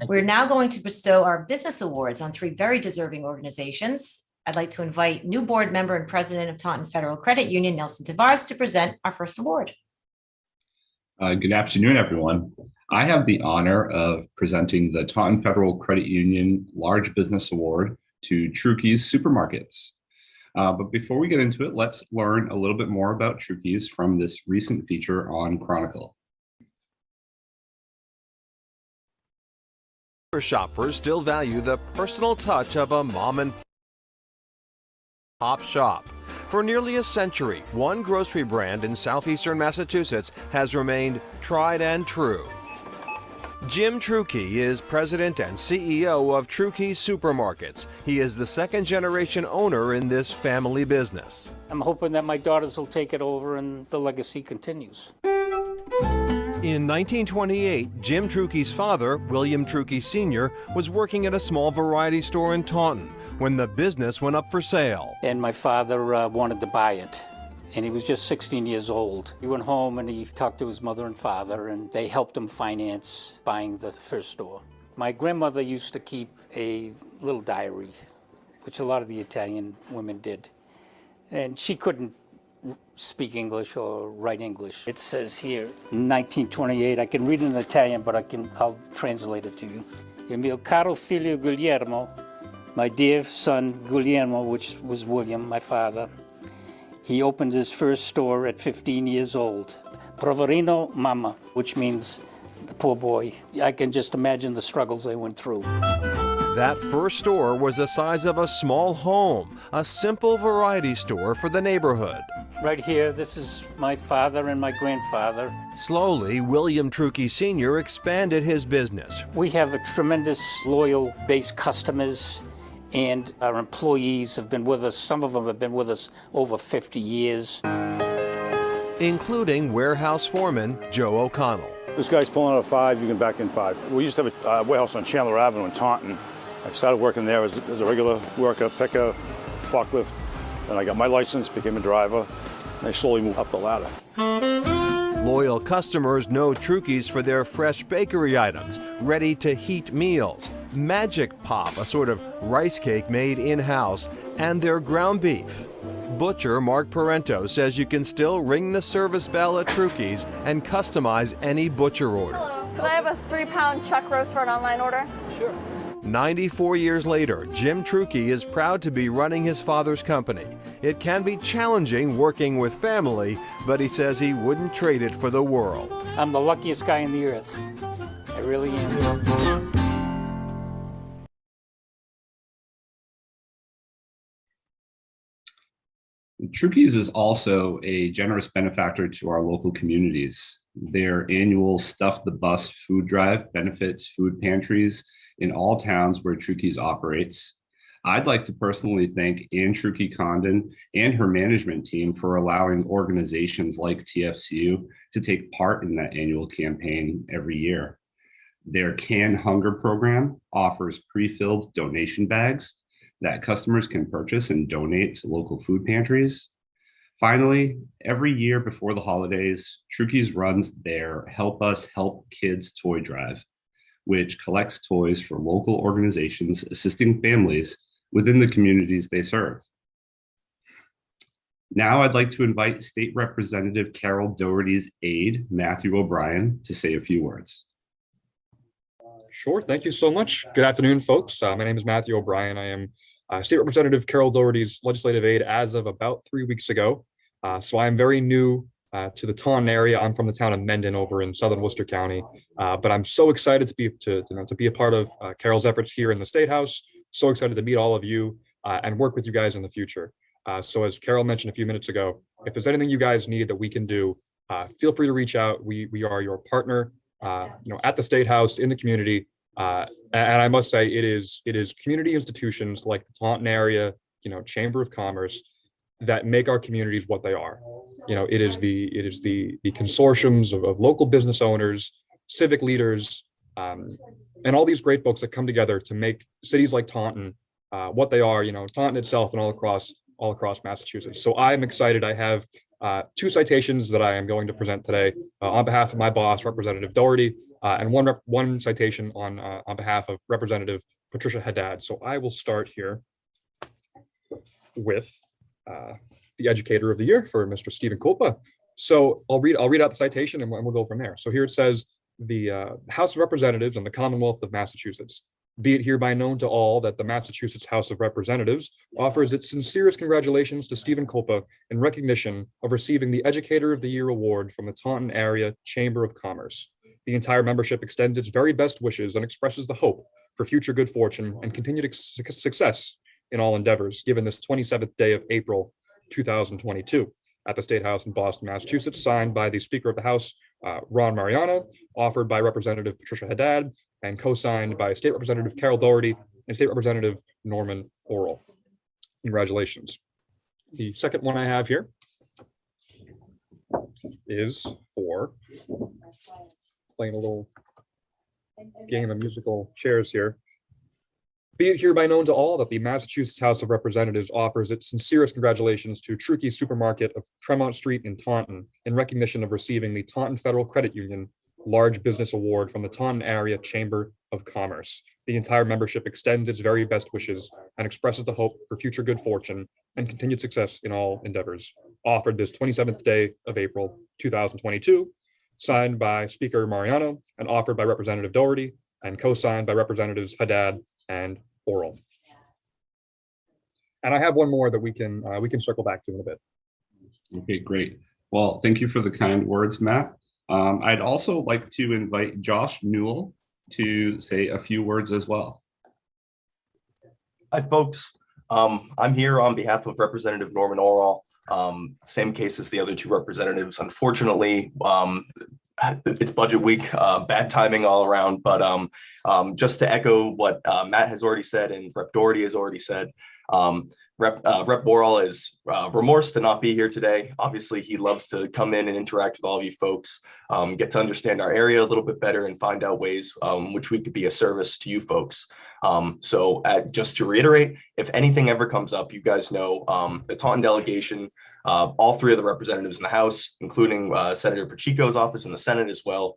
We're now going to bestow our business awards on 3 very deserving organizations. I'd like to invite new board member and president of Taunton Federal Credit Union, Nelson Tavares, to present our first award. Good afternoon, everyone. I have the honor of presenting the Taunton Federal Credit Union Large Business Award to Truckey's Supermarkets. But before we get into it, let's learn a little bit more about Truckey's from this recent feature on Chronicle. Shoppers still value the personal touch of a mom and pop shop. For nearly a century, one grocery brand in southeastern Massachusetts has remained tried and true. Jim Truckey is president and CEO of Truckey's Supermarkets. He is the second-generation owner in this family business. I'm hoping that my daughters will take it over and the legacy continues. In 1928, Jim Truckey's father, William Truckey Sr., was working at a small variety store in Taunton when the business went up for sale. And my father wanted to buy it, and he was just 16 years old. He went home and he talked to his mother and father, and they helped him finance buying the first store. My grandmother used to keep a little diary, which a lot of the Italian women did. And she couldn't speak English or write English. It says here, 1928, I can read it in Italian, but I'll translate it to you. Il mio caro figlio Guglielmo, my dear son Guglielmo, which was William, my father, he opened his first store at 15 years old. Poverino Mama, which means the poor boy. I can just imagine the struggles they went through. That first store was the size of a small home, a simple variety store for the neighborhood. Right here, this is my father and my grandfather. Slowly, William Truckey Sr. expanded his business. We have a tremendous loyal base customers, and our employees have been with us. Some of them have been with us over 50 years. Including warehouse foreman Joe O'Connell. This guy's pulling out a 5, you can back in 5. We used to have a warehouse on Chandler Avenue in Taunton. I started working there as a regular worker, picker, forklift. Then I got my license, became a driver, and I slowly moved up the ladder. Loyal customers know Truckey's for their fresh bakery items, ready-to-heat meals, Magic Pop, a sort of rice cake made in-house, and their ground beef. Butcher Mark Parento says you can still ring the service bell at Truckey's and customize any butcher order. Hello, could I have a 3-pound chuck roast for an online order? Sure. 94 years later, Jim Truckey is proud to be running his father's company. It can be challenging working with family, but he says he wouldn't trade it for the world. I'm the luckiest guy on the earth. I really am. Truckey's is also a generous benefactor to our local communities. Their annual Stuff the Bus food drive benefits food pantries in all towns where Truckey's operates. I'd like to personally thank Ann Truckee Condon and her management team for allowing organizations like TFCU to take part in that annual campaign every year. Their Can Hunger program offers pre-filled donation bags that customers can purchase and donate to local food pantries. Finally, every year before the holidays, Truckee's runs their Help Us Help Kids toy drive, which collects toys for local organizations assisting families within the communities they serve. Now I'd like to invite State Representative Carol Doherty's aide, Matthew O'Brien, to say a few words. Sure, thank you so much. Good afternoon, folks. My name is Matthew O'Brien. I am State Representative Carol Doherty's legislative aide as of about 3 weeks ago. So I'm very new to the Taunton area. I'm from the town of Mendon over in southern Worcester County, but I'm so excited to be a part of Carol's efforts here in the State House. So excited to meet all of you and work with you guys in the future. So as Carol mentioned a few minutes ago, if there's anything you guys need that we can do, feel free to reach out. We are your partner, at the State House, in the community. And I must say, it is community institutions like the Taunton area, Chamber of Commerce, that make our communities what they are. It is the consortiums of local business owners, civic leaders, and all these great folks that come together to make cities like Taunton what they are. Taunton itself and all across Massachusetts. So I'm excited. I have 2 citations that I am going to present today on behalf of my boss, Representative Doherty, and one citation on behalf of Representative Patricia Haddad. So I will start here with the Educator of the Year for Mr. Stephen Kulpa. So I'll read out the citation and we'll go from there. So here it says, the House of Representatives and the Commonwealth of Massachusetts. Be it hereby known to all that the Massachusetts House of Representatives offers its sincerest congratulations to Stephen Kulpa in recognition of receiving the Educator of the Year award from the Taunton Area Chamber of Commerce. The entire membership extends its very best wishes and expresses the hope for future good fortune and continued success in all endeavors, given this 27th day of April, 2022, at the State House in Boston, Massachusetts, signed by the Speaker of the House, Ron Mariano, offered by Representative Patricia Haddad, and co-signed by State Representative Carol Doherty and State Representative Norman Orrell. Congratulations. The second one I have here is for playing a little game of musical chairs here. Be it hereby known to all that the Massachusetts House of Representatives offers its sincerest congratulations to Truckee Supermarket of Tremont Street in Taunton in recognition of receiving the Taunton Federal Credit Union Large Business Award from the Taunton Area Chamber of Commerce. The entire membership extends its very best wishes and expresses the hope for future good fortune and continued success in all endeavors. Offered this 27th day of April, 2022, signed by Speaker Mariano and offered by Representative Doherty and co-signed by Representatives Haddad and Orrell. And I have one more that we can circle back to in a bit. Okay, great. Well, thank you for the kind words, Matt. I'd also like to invite Josh Newell to say a few words as well. Hi, folks. I'm here on behalf of Representative Norman Orrell. Same case as the other 2 representatives. Unfortunately, it's budget week, bad timing all around, but just to echo what Matt has already said and Rep. Doherty has already said, Rep. Orrell is remorse to not be here today. Obviously, he loves to come in and interact with all of you folks, get to understand our area a little bit better and find out ways which we could be a service to you folks. So just to reiterate, if anything ever comes up, you guys know the Taunton delegation, all 3 of the representatives in the House, including Senator Pacheco's office in the Senate as well.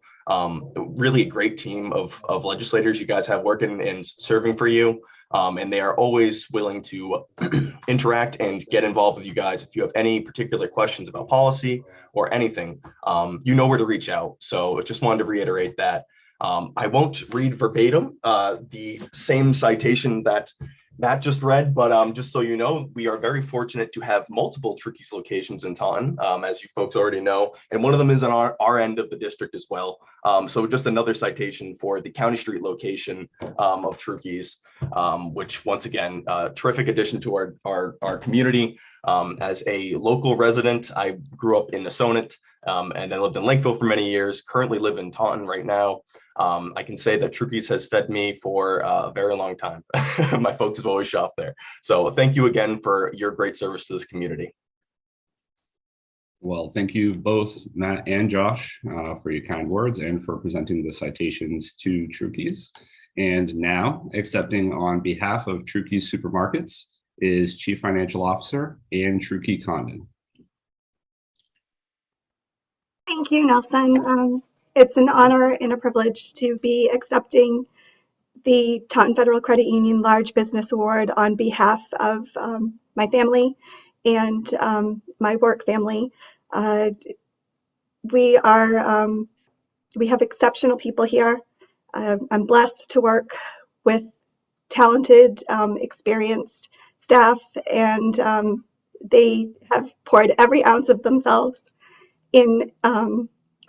Really a great team of legislators you guys have working and serving for you. And they are always willing to interact and get involved with you guys. If you have any particular questions about policy or anything, you know where to reach out. So I just wanted to reiterate that. I won't read verbatim the same citation that Matt just read, but just so you know, we are very fortunate to have multiple Truckee's locations in Taunton, as you folks already know, and one of them is on our end of the district as well. So just another citation for the County Street location of Truckee's, which once again, terrific addition to our community. As a local resident, I grew up in the Sonnet, and I lived in Lakeville for many years, currently live in Taunton right now. I can say that Trukey's has fed me for a very long time. My folks have always shopped there. So thank you again for your great service to this community. Well, thank you both, Matt and Josh, for your kind words and for presenting the citations to Trukey's. And now, accepting on behalf of Trukey's Supermarkets is Chief Financial Officer Ann Trukey Condon. Thank you, Nelson. It's an honor and a privilege to be accepting the Taunton Federal Credit Union Large Business Award on behalf of my family and my work family. We have exceptional people here. I'm blessed to work with talented, experienced staff, and they have poured every ounce of themselves in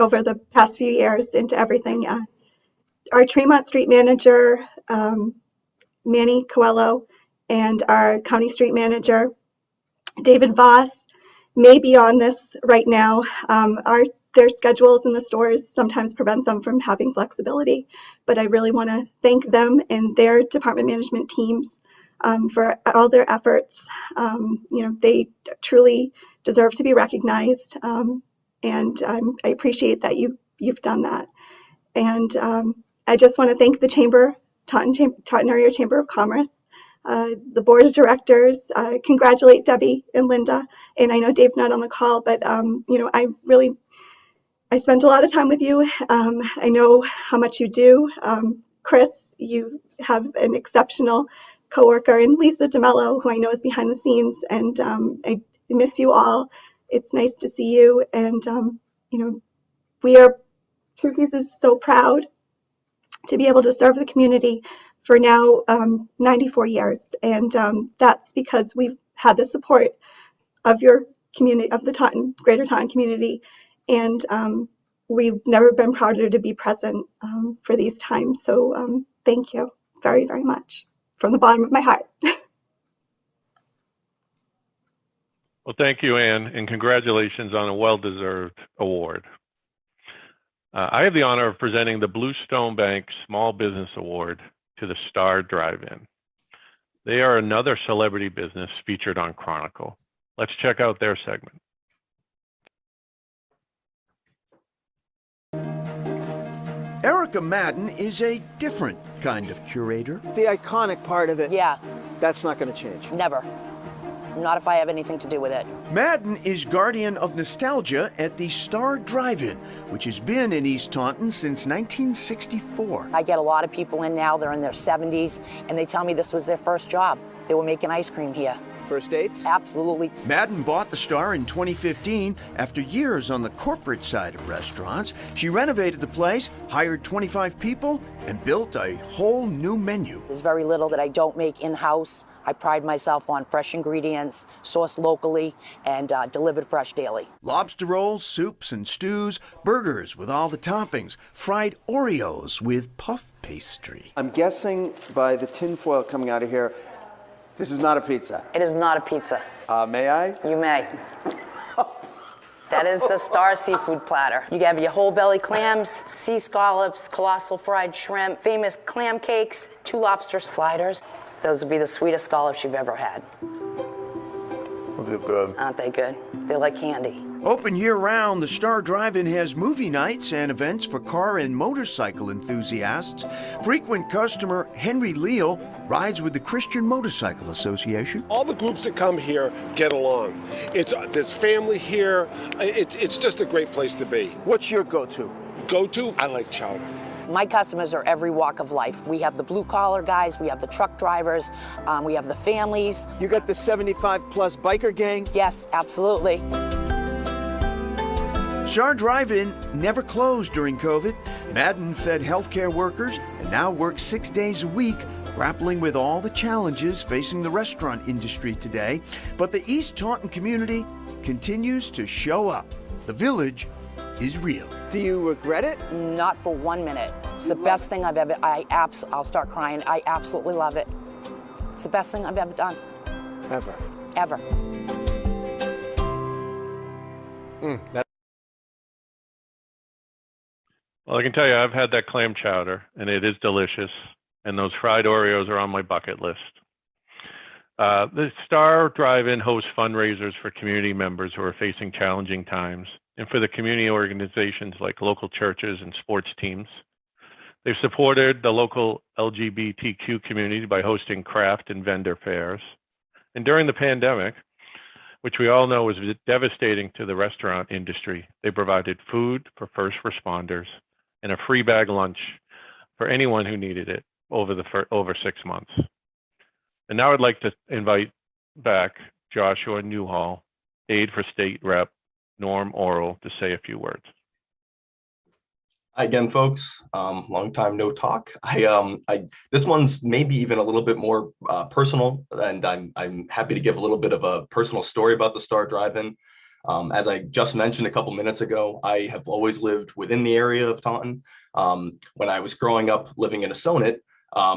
over the past few years into everything. Our Tremont Street manager, Manny Coelho, and our County Street manager, David Voss, may be on this right now. Their schedules in the stores sometimes prevent them from having flexibility, but I really want to thank them and their department management teams for all their efforts. They truly deserve to be recognized, and I appreciate that you've done that. And I just want to thank the Chamber, Taunton Area Chamber of Commerce, the board of directors, congratulate Debbie and Linda. And I know Dave's not on the call, but I spent a lot of time with you. I know how much you do. Chris, you have an exceptional coworker, and Lisa DeMello, who I know is behind the scenes, and I miss you all. It's nice to see you, and Trukey's is so proud to be able to serve the community for now 94 years, and that's because we've had the support of your community, of the Greater Taunton community, and we've never been prouder to be present for these times. So thank you very, very much from the bottom of my heart. Well, thank you, Ann, and congratulations on a well-deserved award. I have the honor of presenting the Bluestone Bank Small Business Award to the Star Drive-In. They are another celebrity business featured on Chronicle. Let's check out their segment. Erica Madden is a different kind of curator. The iconic part of it. Yeah. That's not going to change. Never. Not if I have anything to do with it. Madden is guardian of nostalgia at the Star Drive-In, which has been in East Taunton since 1964. I get a lot of people in now, they're in their 70s, and they tell me this was their first job. They were making ice cream here. First dates? Absolutely. Madden bought the Star in 2015 after years on the corporate side of restaurants. She renovated the place, hired 25 people, and built a whole new menu. There's very little that I don't make in-house. I pride myself on fresh ingredients, sourced locally, and delivered fresh daily. Lobster rolls, soups and stews, burgers with all the toppings, fried Oreos with puff pastry. I'm guessing by the tinfoil coming out of here, this is not a pizza. It is not a pizza. May I? You may. That is the Star seafood platter. You have your whole belly clams, sea scallops, colossal fried shrimp, famous clam cakes, 2 lobster sliders. Those would be the sweetest scallops you've ever had. They're good. Aren't they good? They're like candy. Open year-round, the Star Drive-In has movie nights and events for car and motorcycle enthusiasts. Frequent customer Henry Leal rides with the Christian Motorcycle Association. All the groups that come here get along. There's family here. It's just a great place to be. What's your go-to? Go-to? I like chowder. My customers are every walk of life. We have the blue-collar guys, we have the truck drivers, we have the families. You got the 75-plus biker gang? Yes, absolutely. Star Drive-In never closed during COVID. Madden fed healthcare workers and now works 6 days a week, grappling with all the challenges facing the restaurant industry today. But the East Taunton community continues to show up. The village is real. Do you regret it? Not for 1 minute. It's the best thing I've ever, I'll start crying. I absolutely love it. It's the best thing I've ever done. Ever? Ever. Well, I can tell you, I've had that clam chowder, and it is delicious. And those fried Oreos are on my bucket list. The Star Drive-In hosts fundraisers for community members who are facing challenging times, and for the community organizations like local churches and sports teams. They've supported the local LGBTQ community by hosting craft and vendor fairs. And during the pandemic, which we all know was devastating to the restaurant industry, they provided food for first responders and a free bag lunch for anyone who needed it over 6 months. And now I'd like to invite back Joshua Newhall, aide for State Rep Norm Oral, to say a few words. Hi again, folks. Long time no talk. This one's maybe even a little bit more personal, and I'm happy to give a little bit of a personal story about the Star Drive-In. As I just mentioned a couple minutes ago, I have always lived within the area of Taunton. When I was growing up living in Assonet,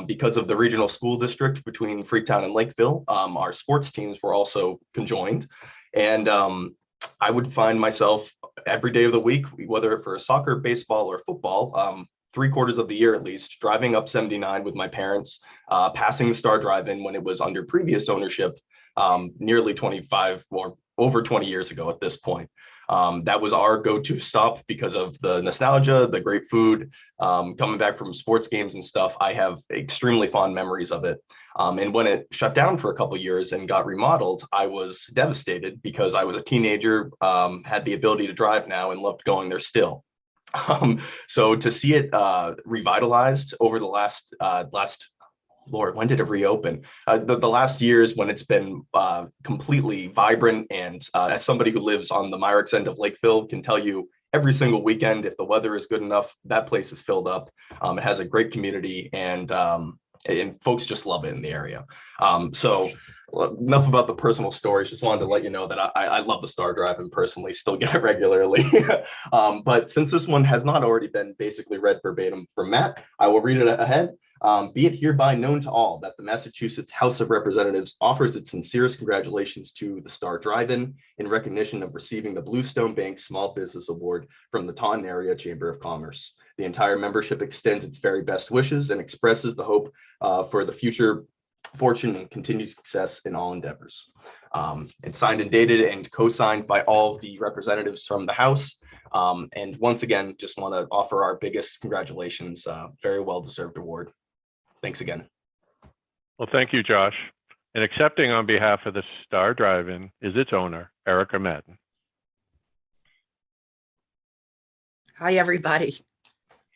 because of the regional school district between Freetown and Lakeville, our sports teams were also conjoined. And I would find myself every day of the week, whether for soccer, baseball, or football, 3/4 of the year at least, driving up 79 with my parents, passing the Star Drive-In when it was under previous ownership, nearly 25 or over 20 years ago at this point. That was our go-to stop because of the nostalgia, the great food, coming back from sports games and stuff. I have extremely fond memories of it. And when it shut down for a couple of years and got remodeled, I was devastated because I was a teenager, had the ability to drive now and loved going there still. So to see it revitalized over the last Lord, when did it reopen? The last years when it's been completely vibrant, and as somebody who lives on the Myrick's end of Lakeville can tell you, every single weekend, if the weather is good enough, that place is filled up. It has a great community, and folks just love it in the area. So enough about the personal stories. Just wanted to let you know that I love the Star Drive-In personally, still get it regularly. But since this one has not already been basically read verbatim from Matt, I will read it ahead. Be it hereby known to all that the Massachusetts House of Representatives offers its sincerest congratulations to the Star Drive-In in recognition of receiving the Bluestone Bank Small Business Award from the Taunton Area Chamber of Commerce. The entire membership extends its very best wishes and expresses the hope for the future fortune and continued success in all endeavors. It's signed and dated and co-signed by all of the representatives from the House. And once again, just want to offer our biggest congratulations. Very well-deserved award. Thanks again. Well, thank you, Josh. And accepting on behalf of the Star Drive-In is its owner, Erica Madden. Hi, everybody.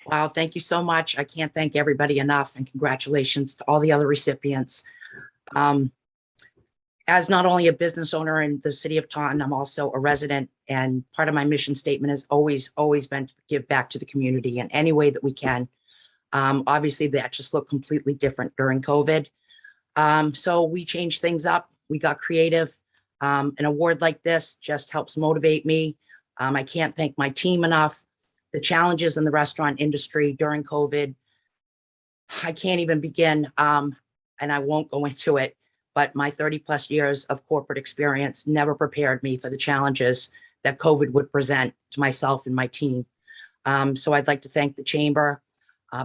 Wow, thank you so much. I can't thank everybody enough, and congratulations to all the other recipients. As not only a business owner in the city of Taunton, I'm also a resident, and part of my mission statement has always been to give back to the community in any way that we can. Obviously, that just looked completely different during COVID. So we changed things up. We got creative. An award like this just helps motivate me. I can't thank my team enough. The challenges in the restaurant industry during COVID, I can't even begin, and I won't go into it, but my 30+ years of corporate experience never prepared me for the challenges that COVID would present to myself and my team. So I'd like to thank the Chamber,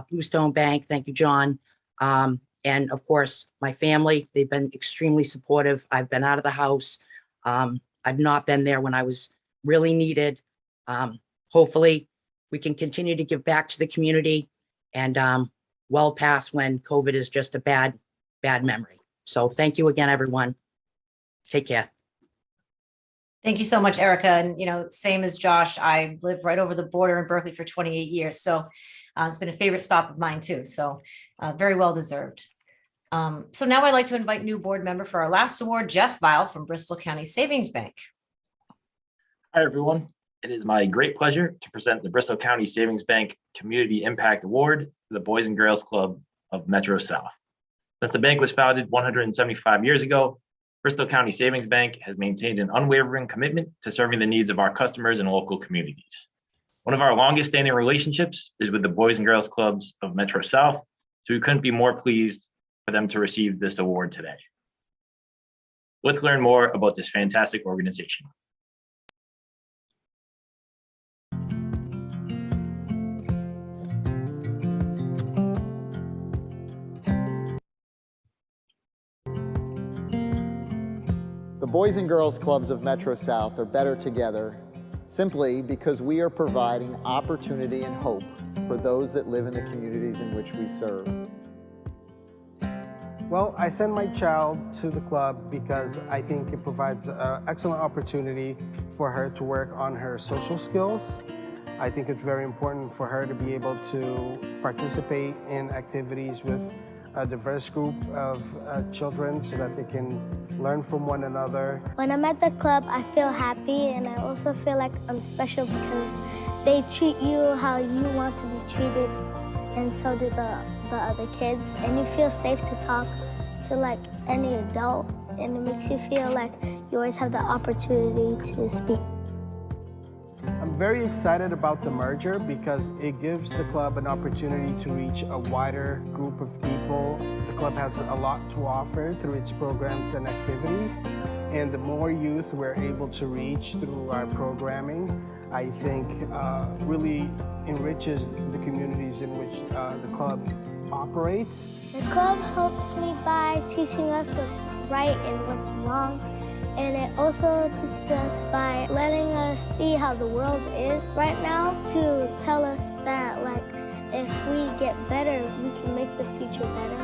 Bluestone Bank, thank you, John, and of course, my family. They've been extremely supportive. I've been out of the house. I've not been there when I was really needed. Hopefully, we can continue to give back to the community and well past when COVID is just a bad memory. So thank you again, everyone. Take care. Thank you so much, Erica. And, same as Josh, I lived right over the border in Berkeley for 28 years. So it's been a favorite stop of mine too. So very well deserved. So now I'd like to invite new board member for our last award, Jeff Vile from Bristol County Savings Bank. Hi, everyone. It is my great pleasure to present the Bristol County Savings Bank Community Impact Award to the Boys and Girls Club of Metro South. Since the bank was founded 175 years ago, Bristol County Savings Bank has maintained an unwavering commitment to serving the needs of our customers and local communities. One of our longest standing relationships is with the Boys and Girls Clubs of Metro South, so we couldn't be more pleased for them to receive this award today. Let's learn more about this fantastic organization. Boys and Girls Clubs of Metro South are better together simply because we are providing opportunity and hope for those that live in the communities in which we serve. Well, I send my child to the club because I think it provides an excellent opportunity for her to work on her social skills. I think it's very important for her to be able to participate in activities with a diverse group of children so that they can learn from one another. When I'm at the club, I feel happy, and I also feel like I'm special because they treat you how you want to be treated, and so do the other kids. And you feel safe to talk to like any adult, and it makes you feel like you always have the opportunity to speak. I'm very excited about the merger because it gives the club an opportunity to reach a wider group of people. The club has a lot to offer through its programs and activities, and the more youth we're able to reach through our programming, I think really enriches the communities in which the club operates. The club helps me by teaching us what's right and what's wrong. And it also teaches us by letting us see how the world is right now to tell us that, like, if we get better, we can make the future better.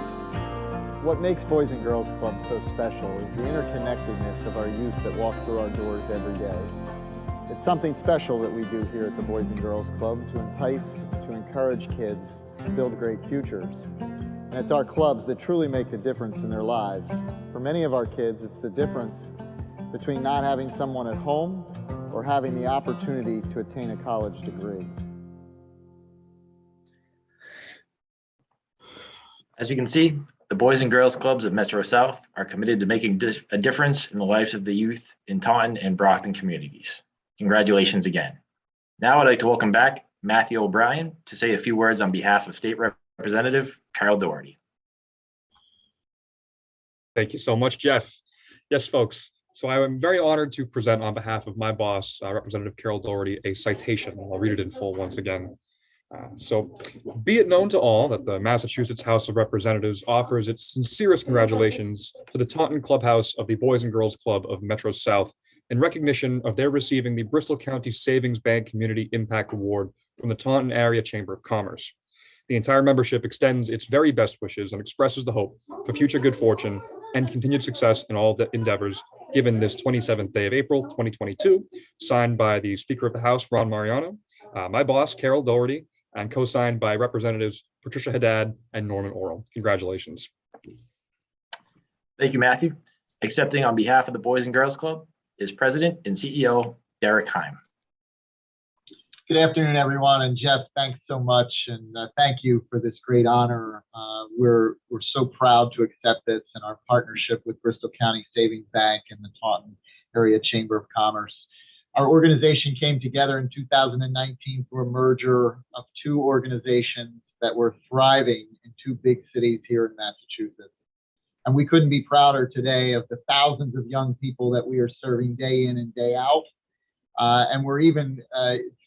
What makes Boys and Girls Clubs so special is the interconnectedness of our youth that walk through our doors every day. It's something special that we do here at the Boys and Girls Club to entice, to encourage kids to build great futures. And it's our clubs that truly make the difference in their lives. For many of our kids, it's the difference between not having someone at home or having the opportunity to attain a college degree. As you can see, the Boys and Girls Clubs of Metro South are committed to making a difference in the lives of the youth in Taunton and Brockton communities. Congratulations again. Now I'd like to welcome back Matthew O'Brien to say a few words on behalf of State Representative Carol Doherty. Thank you so much, Jeff. Yes, folks. So I am very honored to present on behalf of my boss, Representative Carol Doherty, a citation. I'll read it in full once again. So be it known to all that the Massachusetts House of Representatives offers its sincerest congratulations to the Taunton Clubhouse of the Boys and Girls Club of Metro South in recognition of their receiving the Bristol County Savings Bank Community Impact Award from the Taunton Area Chamber of Commerce. The entire membership extends its very best wishes and expresses the hope for future good fortune and continued success in all the endeavors given this 27th day of April, 2022, signed by the Speaker of the House, Ron Mariano, my boss, Carol Doherty, and co-signed by Representatives Patricia Haddad and Norman Orell. Congratulations. Thank you, Matthew. Accepting on behalf of the Boys and Girls Club is President and CEO Derek Heim. Good afternoon, everyone. And Jeff, thanks so much. And thank you for this great honor. We're so proud to accept this in our partnership with Bristol County Savings Bank and the Taunton Area Chamber of Commerce. Our organization came together in 2019 through a merger of two organizations that were thriving in two big cities here in Massachusetts. And we couldn't be prouder today of the thousands of young people that we are serving day in and day out. And we're even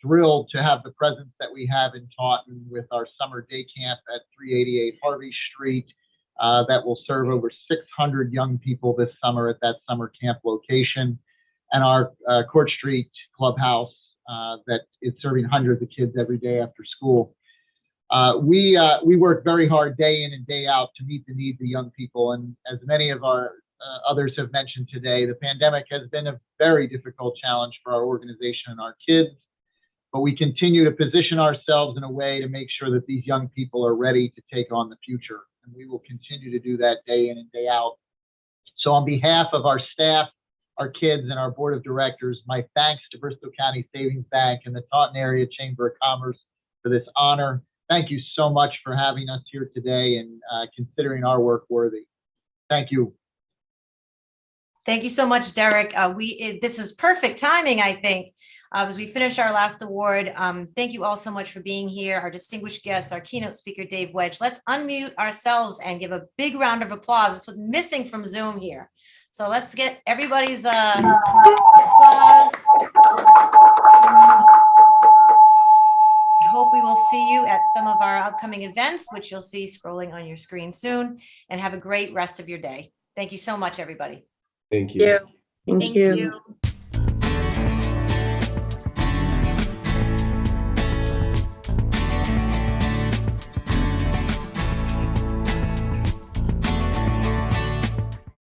thrilled to have the presence that we have in Taunton with our summer day camp at 388 Harvey Street that will serve over 600 young people this summer at that summer camp location, and our Court Street Clubhouse that is serving hundreds of kids every day after school. We work very hard day in and day out to meet the needs of young people, and as many of our others have mentioned today, the pandemic has been a very difficult challenge for our organization and our kids, but we continue to position ourselves in a way to make sure that these young people are ready to take on the future, and we will continue to do that day in and day out. So on behalf of our staff, our kids, and our board of directors, my thanks to Bristol County Savings Bank and the Taunton Area Chamber of Commerce for this honor. Thank you so much for having us here today and considering our work worthy. Thank you. Thank you so much, Derek. This is perfect timing, I think, as we finish our last award. Thank you all so much for being here. Our distinguished guests, our keynote speaker, Dave Wedge. Let's unmute ourselves and give a big round of applause. This was missing from Zoom here. So let's get everybody's applause. I hope we will see you at some of our upcoming events, which you'll see scrolling on your screen soon, and have a great rest of your day. Thank you so much, everybody. Thank you. Thank you.